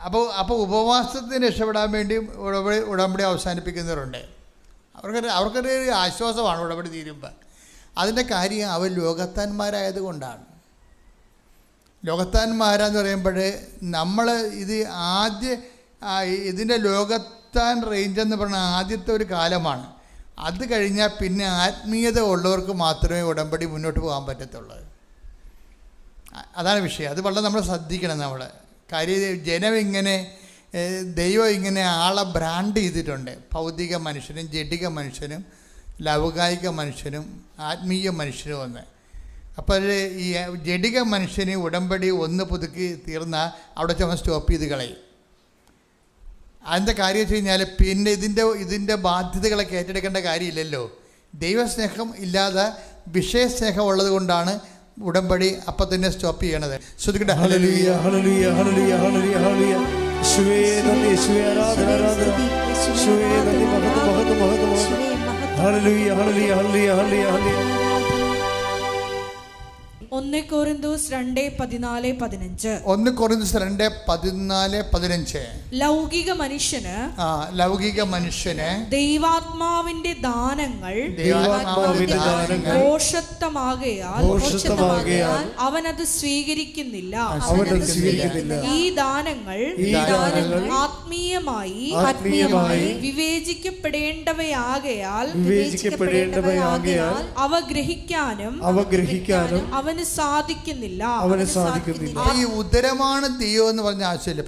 അപ്പോൾ ഉപവാസത്തിന് രക്ഷപ്പെടാൻ വേണ്ടി ഉടമ്പടി അവസാനിപ്പിക്കുന്നവരുണ്ട്. അവർക്കൊരു ആശ്വാസമാണ് ഉടമ്പടി തീരുമ്പോൾ. അതിൻ്റെ കാര്യം അവർ ലോകത്താന്മാരായതുകൊണ്ടാണ്. ലോകത്താന്മാരാന്ന് പറയുമ്പോൾ നമ്മൾ ഇതിൻ്റെ ലോകത്താൻ റേഞ്ച് എന്ന് പറഞ്ഞാൽ ആദ്യത്തെ ഒരു കാലമാണ്. അത് കഴിഞ്ഞാൽ പിന്നെ ആത്മീയത ഉള്ളവർക്ക് മാത്രമേ ഉടമ്പടി മുന്നോട്ട് പോകാൻ പറ്റത്തുള്ളൂ. അതാണ് വിഷയം. അത് വളരെ നമ്മൾ ശ്രദ്ധിക്കണം. നമ്മൾ കാര്യം ജനം ഇങ്ങനെ ദൈവം ഇങ്ങനെ ആളെ ബ്രാൻഡ് ചെയ്തിട്ടുണ്ട്. ഭൗതിക മനുഷ്യനും ജഡിക മനുഷ്യനും ലൗകായിക മനുഷ്യനും ആത്മീയ മനുഷ്യനും ഒന്ന്. അപ്പോൾ ഈ ജഡിക മനുഷ്യന് ഉടമ്പടി ഒന്ന് പുതുക്കി തീർന്നാൽ അവിടെ ചെന്ന് സ്റ്റോപ്പ് ചെയ്ത് കളയും. അതിൻ്റെ കാര്യം വെച്ച് കഴിഞ്ഞാൽ പിന്നെ ഇതിൻ്റെ ബാധ്യതകളൊക്കെ ഏറ്റെടുക്കേണ്ട കാര്യമില്ലല്ലോ. ദൈവസ്നേഹം ഇല്ലാതെ വിഷയസ്നേഹം ഉള്ളത് കൊണ്ടാണ് ഉടമ്പടി അപ്പം തന്നെ സ്റ്റോപ്പ് ചെയ്യണത്. ശ്രദ്ധിക്കട്ടെ. ഹല്ലേലൂയ, ഹല്ലേലൂയ, ഹല്ലേലൂയ, ഹല്ലേലൂയ, ഹല്ലേലൂയ. യേശുവേ നന്ദി. യേശുവേ ആരാധന, ആരാധന. യേശുവേ നന്ദി, മഹത്വം, മഹത്വം, മഹത്വം, മഹത്വം. ഹല്ലേലൂയ, ഹല്ലേലൂയ, ഹല്ലേലൂയ, ഹല്ലേലൂയ, ഹല്ലേലൂയ. 1 കൊരിന്തോസ് 2:14-15. 1 കൊരിന്തോസ് 2:14-15. ലൗകിക മനുഷ്യന് ദൈവാത്മാവിന്റെ ദാനങ്ങൾ ഭോഷത്വമാകയാൽ അവനത് സ്വീകരിക്കുന്നില്ല. ഈ ദാനങ്ങൾ ആത്മീയമായി വിവേചിക്കപ്പെടേണ്ടവയാകയാൽ അവ ഗ്രഹിക്കാനും അവന് സാധിക്കുന്നില്ല. ഈ ഉദരമാണ് ദൈവം എന്ന് പറഞ്ഞ ആവശ്യമില്ല.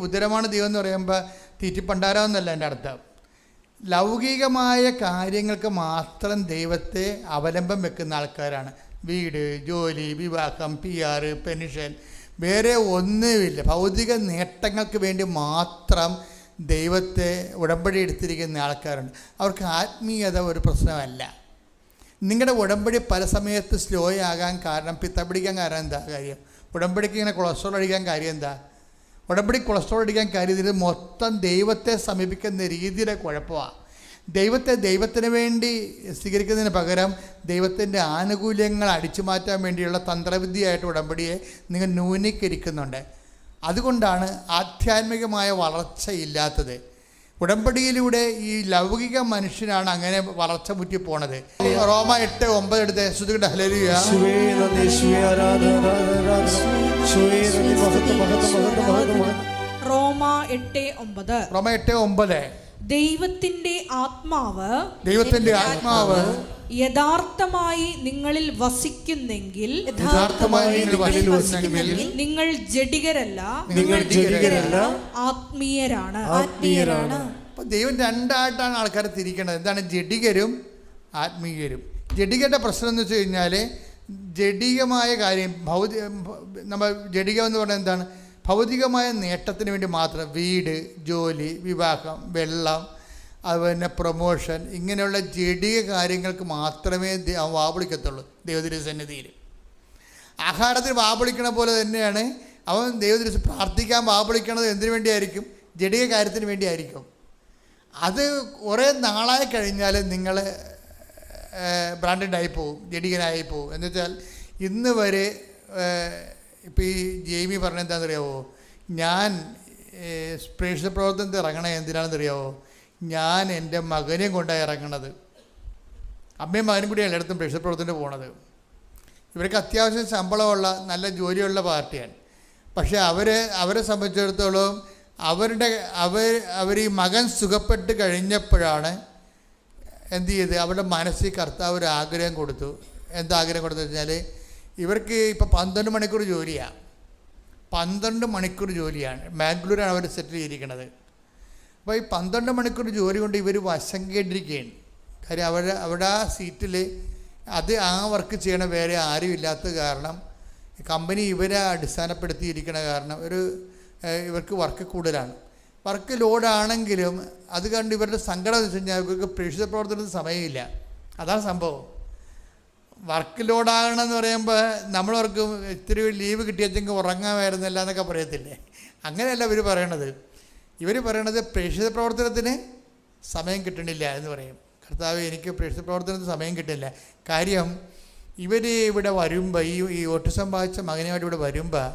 ഉദരമാണ് ദൈവം എന്ന് പറയുമ്പോൾ തീറ്റിപ്പണ്ടാരാന്നല്ല എൻ്റെ അർത്ഥം. ലൗകികമായ കാര്യങ്ങൾക്ക് മാത്രം ദൈവത്തെ അവലംബം വെക്കുന്ന ആൾക്കാരാണ്. വീട്, ജോലി, വിവാഹം, PR, പെൻഷൻ, വേറെ ഒന്നുമില്ല. ഭൗതിക നേട്ടങ്ങൾക്ക് വേണ്ടി മാത്രം ദൈവത്തെ ഉടമ്പടി എടുത്തിരിക്കുന്ന ആൾക്കാരുണ്ട്. അവർക്ക് ആത്മീയത ഒരു പ്രശ്നമല്ല. നിങ്ങളുടെ ഉടമ്പടി പല സമയത്ത് സ്ലോ ആകാൻ കാരണം, പിത്തപിടിക്കാൻ കാരണം എന്താ കാര്യം? ഉടമ്പടിക്ക് ഇങ്ങനെ കൊളസ്ട്രോൾ അടിക്കാൻ കാര്യം എന്താ? ഉടമ്പടി കൊളസ്ട്രോൾ അടിക്കാൻ കാര്യം ഇത് മൊത്തം ദൈവത്തെ സമീപിക്കുന്ന രീതിയുടെ കുഴപ്പമാണ്. ദൈവത്തിന് വേണ്ടി സ്വീകരിക്കുന്നതിന് പകരം ദൈവത്തിൻ്റെ ആനുകൂല്യങ്ങൾ അടിച്ചു മാറ്റാൻ വേണ്ടിയുള്ള തന്ത്രവിദ്യയായിട്ട് ഉടമ്പടിയെ നിങ്ങൾ ന്യൂനീകരിക്കുന്നുണ്ട്. അതുകൊണ്ടാണ് ആധ്യാത്മികമായ വളർച്ചയില്ലാത്തത്. ഉടമ്പടിയിലൂടെ ഈ ലൗകിക മനുഷ്യനാണ് അങ്ങനെ വളർച്ച മുറ്റി പോണത്. റോമ 8:9 എടുത്ത് ശ്രുതികട്ടെ. ഹല്ലേലൂയ. റോമ 8:9 ദൈവത്തിന്റെ ആത്മാവ് യഥാർത്ഥമായി നിങ്ങളിൽ വസിക്കുന്നെങ്കിൽ നിങ്ങൾ ജഡികരല്ല ആത്മീയരാണ്. അപ്പൊ ദൈവം രണ്ടായിട്ടാണ് ആൾക്കാരെ തിരിക്കേണ്ടത്. എന്താണ്? ജഡികരും ആത്മീയരും. ജഡികരുടെ പ്രശ്നം എന്ന് വെച്ച് കഴിഞ്ഞാൽ ജഡികമായ കാര്യം നമ്മൾ ജഡികം എന്ന് പറഞ്ഞാൽ എന്താണ്? ഭൗതികമായ നേട്ടത്തിന് വേണ്ടി മാത്രം വീട്, ജോലി, വിവാഹം, വെള്ളം, അതുപോലെ പ്രൊമോഷൻ, ഇങ്ങനെയുള്ള ജഡിക കാര്യങ്ങൾക്ക് മാത്രമേ അവൻ വാപിളിക്കത്തുള്ളൂ ദൈവത്തിൻ്റെ സന്നിധിയിൽ. ആഹാരത്തിന് വാപിളിക്കണ പോലെ തന്നെയാണ് അവൻ ദൈവത്തിന് പ്രാർത്ഥിക്കാൻ വാപിളിക്കണത്. എന്തിനു വേണ്ടിയായിരിക്കും? ജഡിക കാര്യത്തിന് വേണ്ടിയായിരിക്കും. അത് കുറേ നാളായി കഴിഞ്ഞാൽ നിങ്ങൾ ബ്രാൻഡഡ് ആയി പോവും, ജഡികനായി പോവും. എന്ന് വെച്ചാൽ ഇന്ന് വരെ ഇപ്പോൾ ഈ ജെയ്മി പറഞ്ഞ എന്താണെന്നറിയാവോ? ഞാൻ പ്രേക്ഷിത പ്രവർത്തനത്തിൽ ഇറങ്ങണത് എന്തിനാണെന്നറിയാവോ? ഞാൻ എൻ്റെ മകനെയും കൊണ്ടാണ് ഇറങ്ങണത്. അമ്മയും മകനും കൂടി എല്ലായിടത്തും പ്രേക്ഷിത പ്രവർത്തനത്തിന് പോണത്. ഇവർക്ക് അത്യാവശ്യം ശമ്പളമുള്ള നല്ല ജോലിയുള്ള പാർട്ടിയാണ്. പക്ഷേ അവരെ സംബന്ധിച്ചിടത്തോളം അവർ ഈ മകൻ സുഖപ്പെട്ട് കഴിഞ്ഞപ്പോഴാണ് എന്ത് ചെയ്ത് അവരുടെ മനസ്സിൽ കർത്താവ് ഒരു ആഗ്രഹം കൊടുത്തു. എന്താ ആഗ്രഹം കൊടുത്തു വെച്ചാൽ ഇവർക്ക് ഇപ്പോൾ 12 മണിക്കൂർ ജോലിയാണ്. 12 മണിക്കൂർ ജോലിയാണ്. ബാംഗ്ലൂരാണ് അവർ സെറ്റിൽ ചെയ്തിരിക്കുന്നത്. അപ്പോൾ ഈ 12 മണിക്കൂർ ജോലി കൊണ്ട് ഇവർ വശം കേട്ടിരിക്കുകയാണ്. കാര്യം അവിടെ ആ സീറ്റിൽ ആ വർക്ക് ചെയ്യണ വേറെ ആരും ഇല്ലാത്ത കാരണം കമ്പനി ഇവരെ അടിസ്ഥാനപ്പെടുത്തിയിരിക്കണ കാരണം ഇവർക്ക് വർക്ക് കൂടുതലാണ്. വർക്ക് ലോഡാണെങ്കിലും അത് കണ്ട് ഇവരുടെ സങ്കടം എന്ന് വെച്ച് കഴിഞ്ഞാൽ ഇവർക്ക് പ്രേക്ഷിത പ്രവർത്തനത്തിന് സമയമില്ല. അതാണ് സംഭവം. വർക്ക് ലോഡാകണമെന്ന് പറയുമ്പോൾ നമ്മളവർക്ക് ഇത്തിരി ലീവ് കിട്ടിയെങ്കിൽ ഉറങ്ങാമായിരുന്നില്ല എന്നൊക്കെ പറയത്തില്ലേ? അങ്ങനെയല്ല ഇവർ പറയണത്. ഇവർ പറയണത് പ്രേക്ഷിത പ്രവർത്തനത്തിന് സമയം കിട്ടണില്ല എന്ന് പറയും. കർത്താവ്, എനിക്ക് പ്രേക്ഷിത പ്രവർത്തനത്തിന് സമയം കിട്ടില്ല. കാര്യം ഇവർ ഇവിടെ വരുമ്പോൾ ഈ ഓട്ടിസം ബാധിച്ച മകനുമായിട്ട് ഇവിടെ വരുമ്പോൾ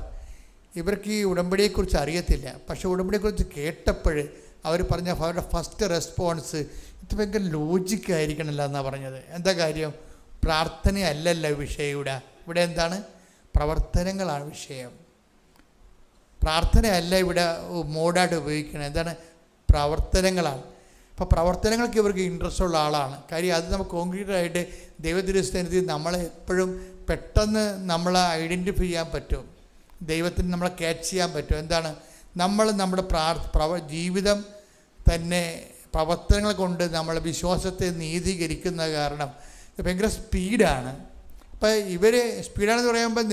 ഇവർക്ക് ഈ ഉടമ്പടിയെക്കുറിച്ച് അറിയത്തില്ല. പക്ഷേ ഉടമ്പടിയെക്കുറിച്ച് കേട്ടപ്പോൾ അവർ പറഞ്ഞ അവരുടെ ഫസ്റ്റ് റെസ്പോൺസ് ഇത് ഭയങ്കര ലോജിക്കായിരിക്കണമല്ലോ എന്നാണ് പറഞ്ഞത്. എന്താ കാര്യം? പ്രാർത്ഥനയല്ലല്ലോ വിഷയം. ഇവിടെ എന്താണ്? പ്രവർത്തനങ്ങളാണ് വിഷയം. പ്രാർത്ഥനയല്ല ഇവിടെ മോഡായിട്ട് ഉപയോഗിക്കുന്നത്. എന്താണ്? പ്രവർത്തനങ്ങളാണ്. അപ്പോൾ പ്രവർത്തനങ്ങൾക്ക് ഇവർക്ക് ഇൻട്രസ്റ്റ് ഉള്ള ആളാണ്. കാര്യം അത് നമുക്ക് കോൺക്രീറ്റായിട്ട് ദൈവത്തിൻ്റെ നമ്മളെ എപ്പോഴും പെട്ടെന്ന് നമ്മളെ ഐഡൻറ്റിഫൈ ചെയ്യാൻ പറ്റും. ദൈവത്തിന് നമ്മളെ ക്യാച്ച് ചെയ്യാൻ പറ്റും. എന്താണ്? നമ്മൾ നമ്മുടെ ജീവിതം തന്നെ പ്രവർത്തനങ്ങൾ കൊണ്ട് നമ്മളെ വിശ്വാസത്തെ നീതീകരിക്കുന്ന കാരണം ഭയങ്കര സ്പീഡാണ്. അപ്പോൾ ഇവർ സ്പീഡാണെന്ന് പറയുമ്പോൾ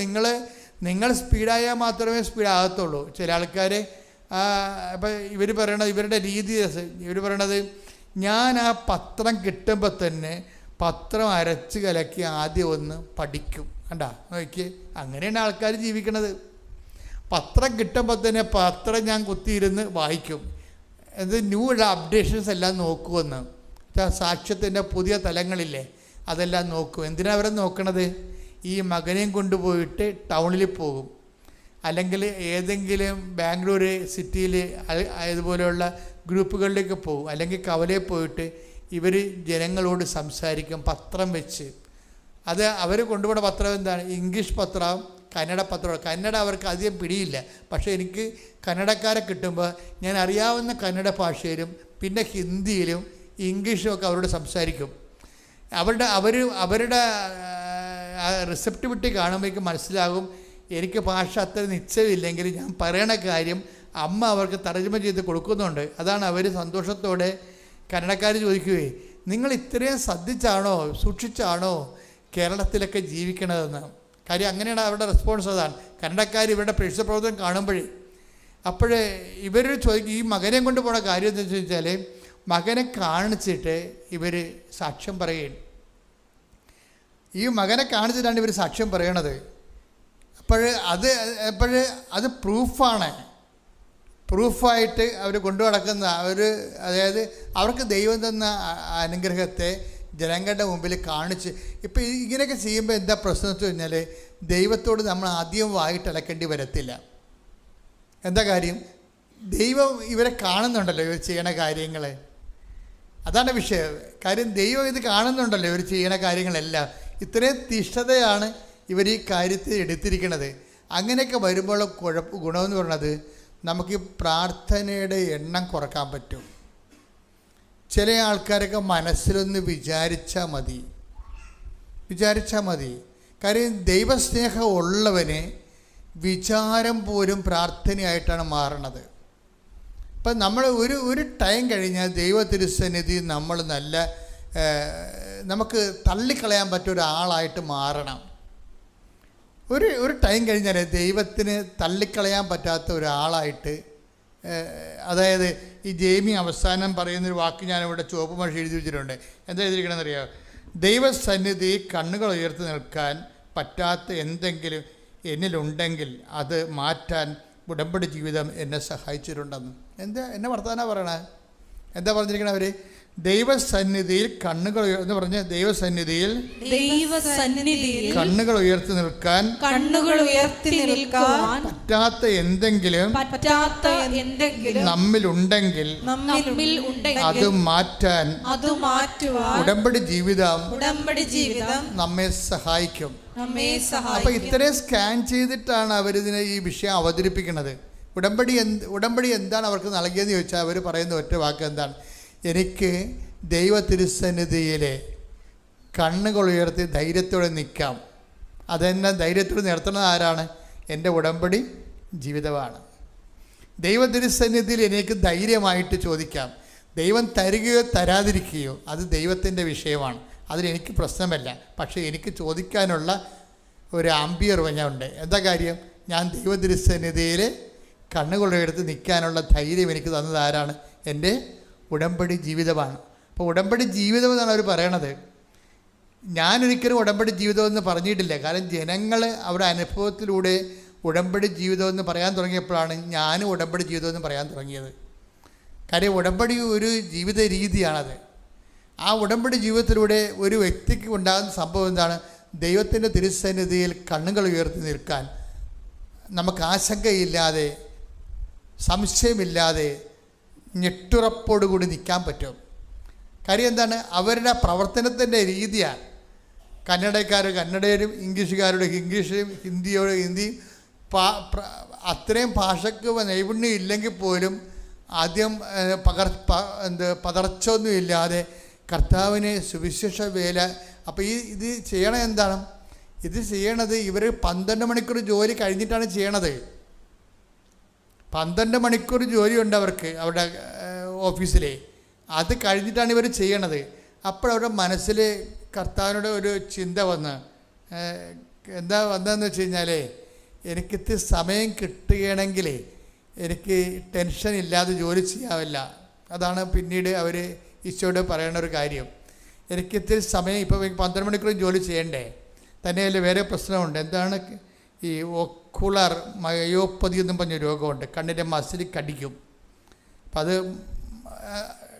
നിങ്ങൾ സ്പീഡായാൽ മാത്രമേ സ്പീഡാകത്തുള്ളൂ. ചില ആൾക്കാർ ഇപ്പം ഇവർ പറയണത് ഇവരുടെ രീതി ഇവർ പറയണത് ഞാൻ ആ പത്രം കിട്ടുമ്പോൾ തന്നെ പത്രം അരച്ച് കലക്കി ആദ്യം ഒന്ന് പഠിക്കും. കണ്ടാ നോക്കി, അങ്ങനെയാണ് ആൾക്കാർ ജീവിക്കണത്. പത്രം കിട്ടുമ്പോൾ തന്നെ പത്രം ഞാൻ കുത്തിയിരുന്ന് വായിക്കും. ന്യൂ അപ്ഡേഷൻസ് എല്ലാം നോക്കുമെന്ന്. സാക്ഷ്യത്തിൻ്റെ പുതിയ തലങ്ങളില്ലേ അതെല്ലാം നോക്കും. എന്തിനാണ് അവരെ നോക്കണത്? ഈ മകനെയും കൊണ്ടുപോയിട്ട് ടൗണിൽ പോകും, അല്ലെങ്കിൽ ഏതെങ്കിലും ബാംഗ്ലൂർ സിറ്റിയിൽ അതുപോലെയുള്ള ഗ്രൂപ്പുകളിലേക്ക് പോകും, അല്ലെങ്കിൽ കവലയിൽ പോയിട്ട് ഇവർ ജനങ്ങളോട് സംസാരിക്കും പത്രം വെച്ച്. അത് അവർ കൊണ്ടുപോകുന്ന പത്രം എന്താണ്? ഇംഗ്ലീഷ് പത്രം, കന്നഡ പത്രം. കന്നഡ അവർക്ക് അധികം പിടിയില്ല. പക്ഷേ എനിക്ക് കന്നഡക്കാരെ കിട്ടുമ്പോൾ ഞാൻ അറിയാവുന്ന കന്നഡ ഭാഷയിലും പിന്നെ ഹിന്ദിയിലും ഇംഗ്ലീഷും ഒക്കെ അവരോട് സംസാരിക്കും. അവരുടെ റിസപ്റ്റിവിറ്റി കാണുമ്പോഴേക്കും മനസ്സിലാകും എനിക്ക് ഭാഷ അത്ര നിശ്ചയമില്ലെങ്കിൽ ഞാൻ പറയണ കാര്യം അമ്മ അവർക്ക് തർജ്ജമ ചെയ്ത് കൊടുക്കുന്നുണ്ട്. അതാണ് അവർ സന്തോഷത്തോടെ കന്നഡക്കാർ ചോദിക്കുകയെ, നിങ്ങൾ ഇത്രയും ശ്രദ്ധിച്ചാണോ സൂക്ഷിച്ചാണോ കേരളത്തിലൊക്കെ ജീവിക്കണതെന്ന്. കാര്യം അങ്ങനെയാണ് അവരുടെ റെസ്പോൺസ്. അതാണ് കന്നഡക്കാർ ഇവരുടെ പ്രേക്ഷിത പ്രവർത്തനം കാണുമ്പോഴേ. അപ്പോഴേ ഇവർ ചോദിക്കും ഈ മകനെ കൊണ്ട് പോണ കാര്യം എന്താ ചോദിച്ചാൽ മകനെ കാണിച്ചിട്ട് ഇവർ സാക്ഷ്യം പറയുകയാണ്. ഈ മകനെ കാണിച്ചിട്ടാണ് ഇവർ സാക്ഷ്യം പറയണത്. അത് പ്രൂഫായിട്ട് അവർ കൊണ്ടു നടക്കുന്ന അതായത് അവർക്ക് ദൈവം തന്ന അനുഗ്രഹത്തെ ജനങ്ങളുടെ മുമ്പിൽ കാണിച്ച്. ഇപ്പം ഇങ്ങനെയൊക്കെ ചെയ്യുമ്പോൾ എന്താ പ്രശ്നം എന്ന് വെച്ച് കഴിഞ്ഞാൽ ദൈവത്തോട് നമ്മൾ ആദ്യം വായിട്ടലക്കേണ്ടി വരത്തില്ല. എന്താ കാര്യം? ദൈവം ഇവരെ കാണുന്നുണ്ടല്ലോ, ഇവർ ചെയ്യണ കാര്യങ്ങൾ. അതാണ് വിഷയം. കാര്യം ദൈവം ഇത് കാണുന്നുണ്ടല്ലോ, ഇവർ ചെയ്യണ കാര്യങ്ങളെല്ലാം. ഇത്രയും തിഷ്ഠതയാണ് ഇവർ ഈ കാര്യത്തിൽ എടുത്തിരിക്കുന്നത്. അങ്ങനെയൊക്കെ വരുമ്പോൾ ഗുണമെന്ന് പറയുന്നത് നമുക്ക് ഈ പ്രാർത്ഥനയുടെ എണ്ണം കുറക്കാൻ പറ്റും. ചില ആൾക്കാരൊക്കെ മനസ്സിലൊന്ന് വിചാരിച്ചാൽ മതി. കാര്യം ദൈവസ്നേഹം ഉള്ളവന് വിചാരം പോലും പ്രാർത്ഥനയായിട്ടാണ് മാറണത്. ഇപ്പം നമ്മൾ ഒരു ടൈം കഴിഞ്ഞാൽ ദൈവ തിരുസന്നിധി നമ്മൾ നമുക്ക് തള്ളിക്കളയാൻ പറ്റിയ ഒരാളായിട്ട് മാറണം. ഒരു ടൈം കഴിഞ്ഞാൽ ദൈവത്തിന് തള്ളിക്കളയാൻ പറ്റാത്ത ഒരാളായിട്ട്, അതായത് ഈ ജെയ്മി അവസാനം പറയുന്നൊരു വാക്ക് ഞാനിവിടെ ചുവപ്പ് മഷി എഴുതി വെച്ചിട്ടുണ്ട്. എന്താ എഴുതിയിരിക്കണമെന്നറിയാമോ? ദൈവസന്നിധി കണ്ണുകൾ ഉയർത്തി നിൽക്കാൻ പറ്റാത്ത എന്തെങ്കിലും എന്നിലുണ്ടെങ്കിൽ അത് മാറ്റാൻ ഉടമ്പടി ജീവിതം എന്നെ സഹായിച്ചിട്ടുണ്ടെന്ന്. എന്നെ വർത്തമാനമാണ് പറയണേ. എന്താ പറഞ്ഞിരിക്കണേ അവർ? ദൈവസന്നിധിയിൽ കണ്ണുകൾ എന്ന് പറഞ്ഞ് ദൈവസന്നിധിയിൽ കണ്ണുകൾ ഉയർത്തി നിൽക്കാൻ പറ്റാത്ത എന്തെങ്കിലും നമ്മിലുണ്ടെങ്കിൽ അത് മാറ്റാൻ ഉടമ്പടി ജീവിതം നമ്മെ സഹായിക്കും. അപ്പൊ ഇത്രയും സ്കാൻ ചെയ്തിട്ടാണ് അവരിതിനെ ഈ വിഷയം അവതരിപ്പിക്കുന്നത്. ഉടമ്പടി എന്താണ് അവർക്ക് നൽകിയതെന്ന് ചോദിച്ചാൽ അവർ പറയുന്ന ഒറ്റ വാക്ക് എന്താണ്? എനിക്ക് ദൈവ തിരുസന്നിധിയിലെ കണ്ണുകൾ ഉയർത്തി ധൈര്യത്തോടെ നിൽക്കാം. അതെന്നെ ധൈര്യത്തോടെ നിർത്തുന്നത് ആരാണ്? എൻ്റെ ഉടമ്പടി ജീവിതമാണ്. ദൈവ തിരുസന്നിധിയിൽ എനിക്ക് ധൈര്യമായിട്ട് ചോദിക്കാം. ദൈവം തരികയോ തരാതിരിക്കുകയോ അത് ദൈവത്തിൻ്റെ വിഷയമാണ്. അതിലെനിക്ക് പ്രശ്നമല്ല. പക്ഷേ എനിക്ക് ചോദിക്കാനുള്ള ഒരു ആംബിയർ ഉണ്ട്. എന്താ കാര്യം? ഞാൻ ദൈവ തിരുസന്നിധിയിൽ കണ്ണുകൾ ഉയർത്തി നിൽക്കാനുള്ള ധൈര്യം എനിക്ക് തന്നത് ആരാണ്? എൻ്റെ ഉടമ്പടി ജീവിതമാണ്. അപ്പോൾ ഉടമ്പടി ജീവിതം എന്നാണ് അവർ പറയണത്. ഞാനൊരിക്കലും ഉടമ്പടി ജീവിതമെന്ന് പറഞ്ഞിട്ടില്ല. കാരണം ജനങ്ങൾ അവരുടെ അനുഭവത്തിലൂടെ ഉടമ്പടി ജീവിതമെന്ന് പറയാൻ തുടങ്ങിയപ്പോഴാണ് ഞാനും ഉടമ്പടി ജീവിതമെന്ന് പറയാൻ തുടങ്ങിയത്. കാര്യം ഉടമ്പടി ഒരു ജീവിത രീതിയാണത്. ആ ഉടമ്പടി ജീവിതത്തിലൂടെ ഒരു വ്യക്തിക്ക് ഉണ്ടാകുന്ന സംഭവം എന്താണ്? ദൈവത്തിൻ്റെ തിരുസന്നിധിയിൽ കണ്ണുകൾ ഉയർത്തി നിൽക്കാൻ നമുക്ക് ആശങ്കയില്ലാതെ, സംശയമില്ലാതെ, ഞെട്ടുറപ്പോടുകൂടി നിൽക്കാൻ പറ്റും. കാര്യം എന്താണ്? അവരുടെ പ്രവർത്തനത്തിൻ്റെ രീതിയാണ്. കന്നഡയും ഇംഗ്ലീഷുകാരുടെ ഇംഗ്ലീഷും ഹിന്ദിയോട് ഹിന്ദിയും അത്രയും ഭാഷയ്ക്ക് നൈപുണ്യം ഇല്ലെങ്കിൽ പോലും ആദ്യം പതർച്ചൊന്നും ഇല്ലാതെ കർത്താവിന് സുവിശേഷ വേല. അപ്പോൾ ഇത് ചെയ്യണത് എന്താണ്? ഇത് ചെയ്യണത് ഇവർ 12 മണിക്കൂർ ജോലി കഴിഞ്ഞിട്ടാണ് ചെയ്യണത്. 12 മണിക്കൂർ ജോലിയുണ്ട് അവർക്ക് അവരുടെ ഓഫീസിൽ. അത് കഴിഞ്ഞിട്ടാണ് ഇവർ ചെയ്യണത്. അപ്പോഴവരുടെ മനസ്സിൽ കർത്താവിനോട് ഒരു ചിന്ത എന്താ വന്നതെന്ന് വെച്ച് കഴിഞ്ഞാൽ, എനിക്കിത് സമയം കിട്ടുകയാണെങ്കിൽ എനിക്ക് ടെൻഷൻ ഇല്ലാതെ ജോലി ചെയ്യാവില്ല. അതാണ് പിന്നീട് അവർ ഈശോയോട് പറയണ ഒരു കാര്യം. എനിക്കിത്തിരി സമയം, ഇപ്പോൾ 12 മണിക്കൂർ ജോലി ചെയ്യണ്ടേ. തന്നെയല്ല വേറെ പ്രശ്നമുണ്ട്. എന്താണ്? ഈ ഒക്കുലർ മയോപ്പതി എന്നും പറഞ്ഞ രോഗമുണ്ട്. കണ്ണിൻ്റെ മസിൽ കടിക്കും. അപ്പം അത്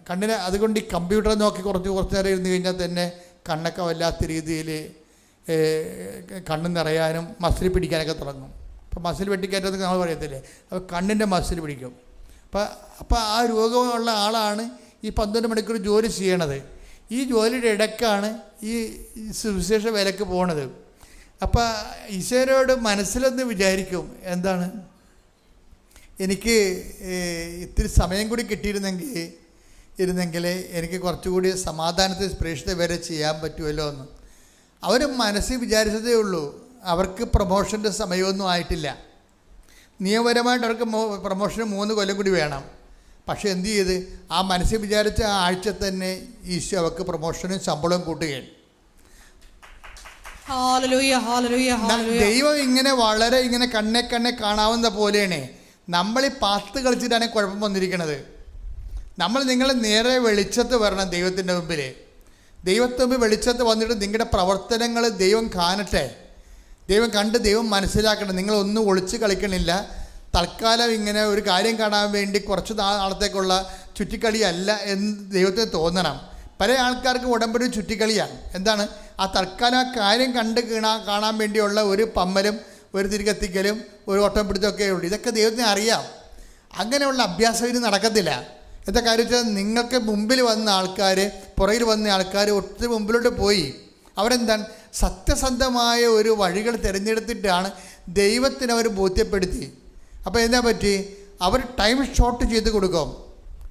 കണ്ണിന്, അതുകൊണ്ട് ഈ കമ്പ്യൂട്ടർ നോക്കി കുറച്ച് നേരം ഇരുന്ന് കഴിഞ്ഞാൽ തന്നെ കണ്ണൊക്കെ വല്ലാത്ത രീതിയിൽ കണ്ണ് നിറയാനും മസിൽ പിടിക്കാനൊക്കെ തുടങ്ങും. അപ്പോൾ മസിൽ വെട്ടിക്കയറ്റെന്നൊക്കെ നമ്മൾ പറയത്തില്ലേ, അപ്പോൾ കണ്ണിൻ്റെ മസിൽ പിടിക്കും. അപ്പോൾ ആ രോഗമുള്ള ആളാണ് ഈ 12 മണിക്കൂർ ജോലി ചെയ്യണത്. ഈ ജോലിയുടെ ഇടയ്ക്കാണ് ഈ സുവിശേഷ വേലയ്ക്ക് പോണത്. അപ്പം ഈശോയോട് മനസ്സിലൊന്ന് വിചാരിക്കും, എന്താണ്, എനിക്ക് ഇത്തിരി സമയം കൂടി കിട്ടിയിരുന്നെങ്കിൽ എനിക്ക് കുറച്ചുകൂടി സമാധാനത്തിൽ പ്രേക്ഷിത വരെ ചെയ്യാൻ പറ്റുമല്ലോ എന്ന്. അവർ മനസ്സിൽ വിചാരിച്ചതേ ഉള്ളൂ. അവർക്ക് പ്രൊമോഷൻ്റെ സമയമൊന്നും ആയിട്ടില്ല. നിയമപരമായിട്ട് അവർക്ക് പ്രൊമോഷന് 3 കൊല്ലം കൂടി വേണം. പക്ഷേ എന്ത് ചെയ്ത്, ആ മനസ്സിൽ വിചാരിച്ച ആ ആഴ്ച തന്നെ ഈശോ അവർക്ക് പ്രൊമോഷനും ശമ്പളവും കൂട്ടുകയാണ്. ദൈവം ഇങ്ങനെ വളരെ കണ്ണെ കാണാവുന്ന പോലെയാണ്. നമ്മൾ ഈ പാത്ത് കളിച്ചിട്ടാണ് കുഴപ്പം വന്നിരിക്കുന്നത്. നിങ്ങൾ നേരെ വെളിച്ചത്ത് വരണം ദൈവത്തിൻ്റെ മുമ്പിൽ. ദൈവത്തിൻ്റെ മുമ്പിൽ വെളിച്ചത്ത് വന്നിട്ട് നിങ്ങളുടെ പ്രവർത്തനങ്ങൾ ദൈവം കാണട്ടെ. ദൈവം കണ്ട് ദൈവം മനസ്സിലാക്കണം. നിങ്ങളൊന്നും ഒളിച്ച് കളിക്കണില്ല. തൽക്കാലം ഇങ്ങനെ ഒരു കാര്യം കാണാൻ വേണ്ടി കുറച്ച് നാളത്തേക്കുള്ള ചുറ്റിക്കളിയല്ല എന്ന് ദൈവത്തിന് തോന്നണം. പല ആൾക്കാർക്ക് ഉടമ്പടി ചുറ്റിക്കളിയാണ്. എന്താണ്? ആ തൽക്കാലം ആ കാര്യം കാണാൻ വേണ്ടിയുള്ള ഒരു പമ്മലും ഒരു തിരികത്തിക്കലും ഒരു ഓട്ടം പിടുത്തമൊക്കെ ഉള്ളൂ. ഇതൊക്കെ ദൈവത്തിന് അറിയാം. അങ്ങനെയുള്ള അഭ്യാസം ഇത് നടക്കത്തില്ല. എന്താ കാര്യം വെച്ചാൽ നിങ്ങൾക്ക് മുമ്പിൽ വന്ന ആൾക്കാർ, പുറകിൽ വന്ന ആൾക്കാർ ഒത്തിരി മുമ്പിലോട്ട് പോയി. അവരെന്താണ്? സത്യസന്ധമായ ഒരു വഴികൾ തിരഞ്ഞെടുത്തിട്ടാണ് ദൈവത്തിന് അവർ ബോധ്യപ്പെടുത്തി. അപ്പോൾ എന്താ പറ്റി? അവർ ടൈം ഷോർട്ട് ചെയ്ത് കൊടുക്കും.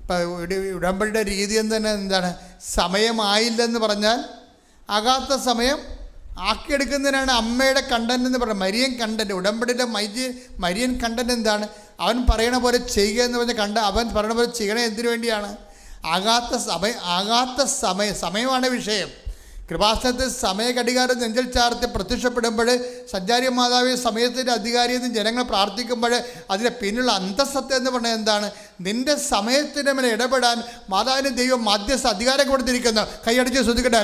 ഇപ്പം ഉടമ്പടിയുടെ രീതി തന്നെ എന്താണ്? സമയമായില്ലെന്ന് പറഞ്ഞാൽ ആകാത്ത സമയം ആക്കിയെടുക്കുന്നതിനാണ് അമ്മയുടെ കണ്ടന്റ് എന്ന് പറയുന്നത്. Marian content. ഉടമ്പടിയുടെ മരിയൻ കണ്ടന്റ് എന്താണ്? അവൻ പറയണ പോലെ ചെയ്യുക എന്ന് പറഞ്ഞാൽ അവൻ പറയണ പോലെ ചെയ്യണേ എന്തിനു വേണ്ടിയാണ്? ആകാത്ത സമയമാണ് വിഷയം. കൃപാസനത്തിൽ സമയഘടികാരം നെഞ്ചൽ ചാർത്തി പ്രത്യക്ഷപ്പെടുമ്പോൾ സഞ്ചാരി മാതാവ് സമയത്തിൻ്റെ അധികാരിയെന്ന് ജനങ്ങൾ പ്രാർത്ഥിക്കുമ്പോൾ അതിൻ്റെ പിന്നിലുള്ള അന്തസത്ത എന്ന് പറഞ്ഞാൽ എന്താണ്? നിന്റെ സമയത്തിൻ്റെ മേലെ ഇടപെടാൻ മാതാവിന് ദൈവം മധ്യസ്ഥ അധികാരം കൊടുത്തിരിക്കുന്നു. കൈയടിച്ച് ശ്രദ്ധിക്കട്ടെ.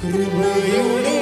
കൃപയുടെ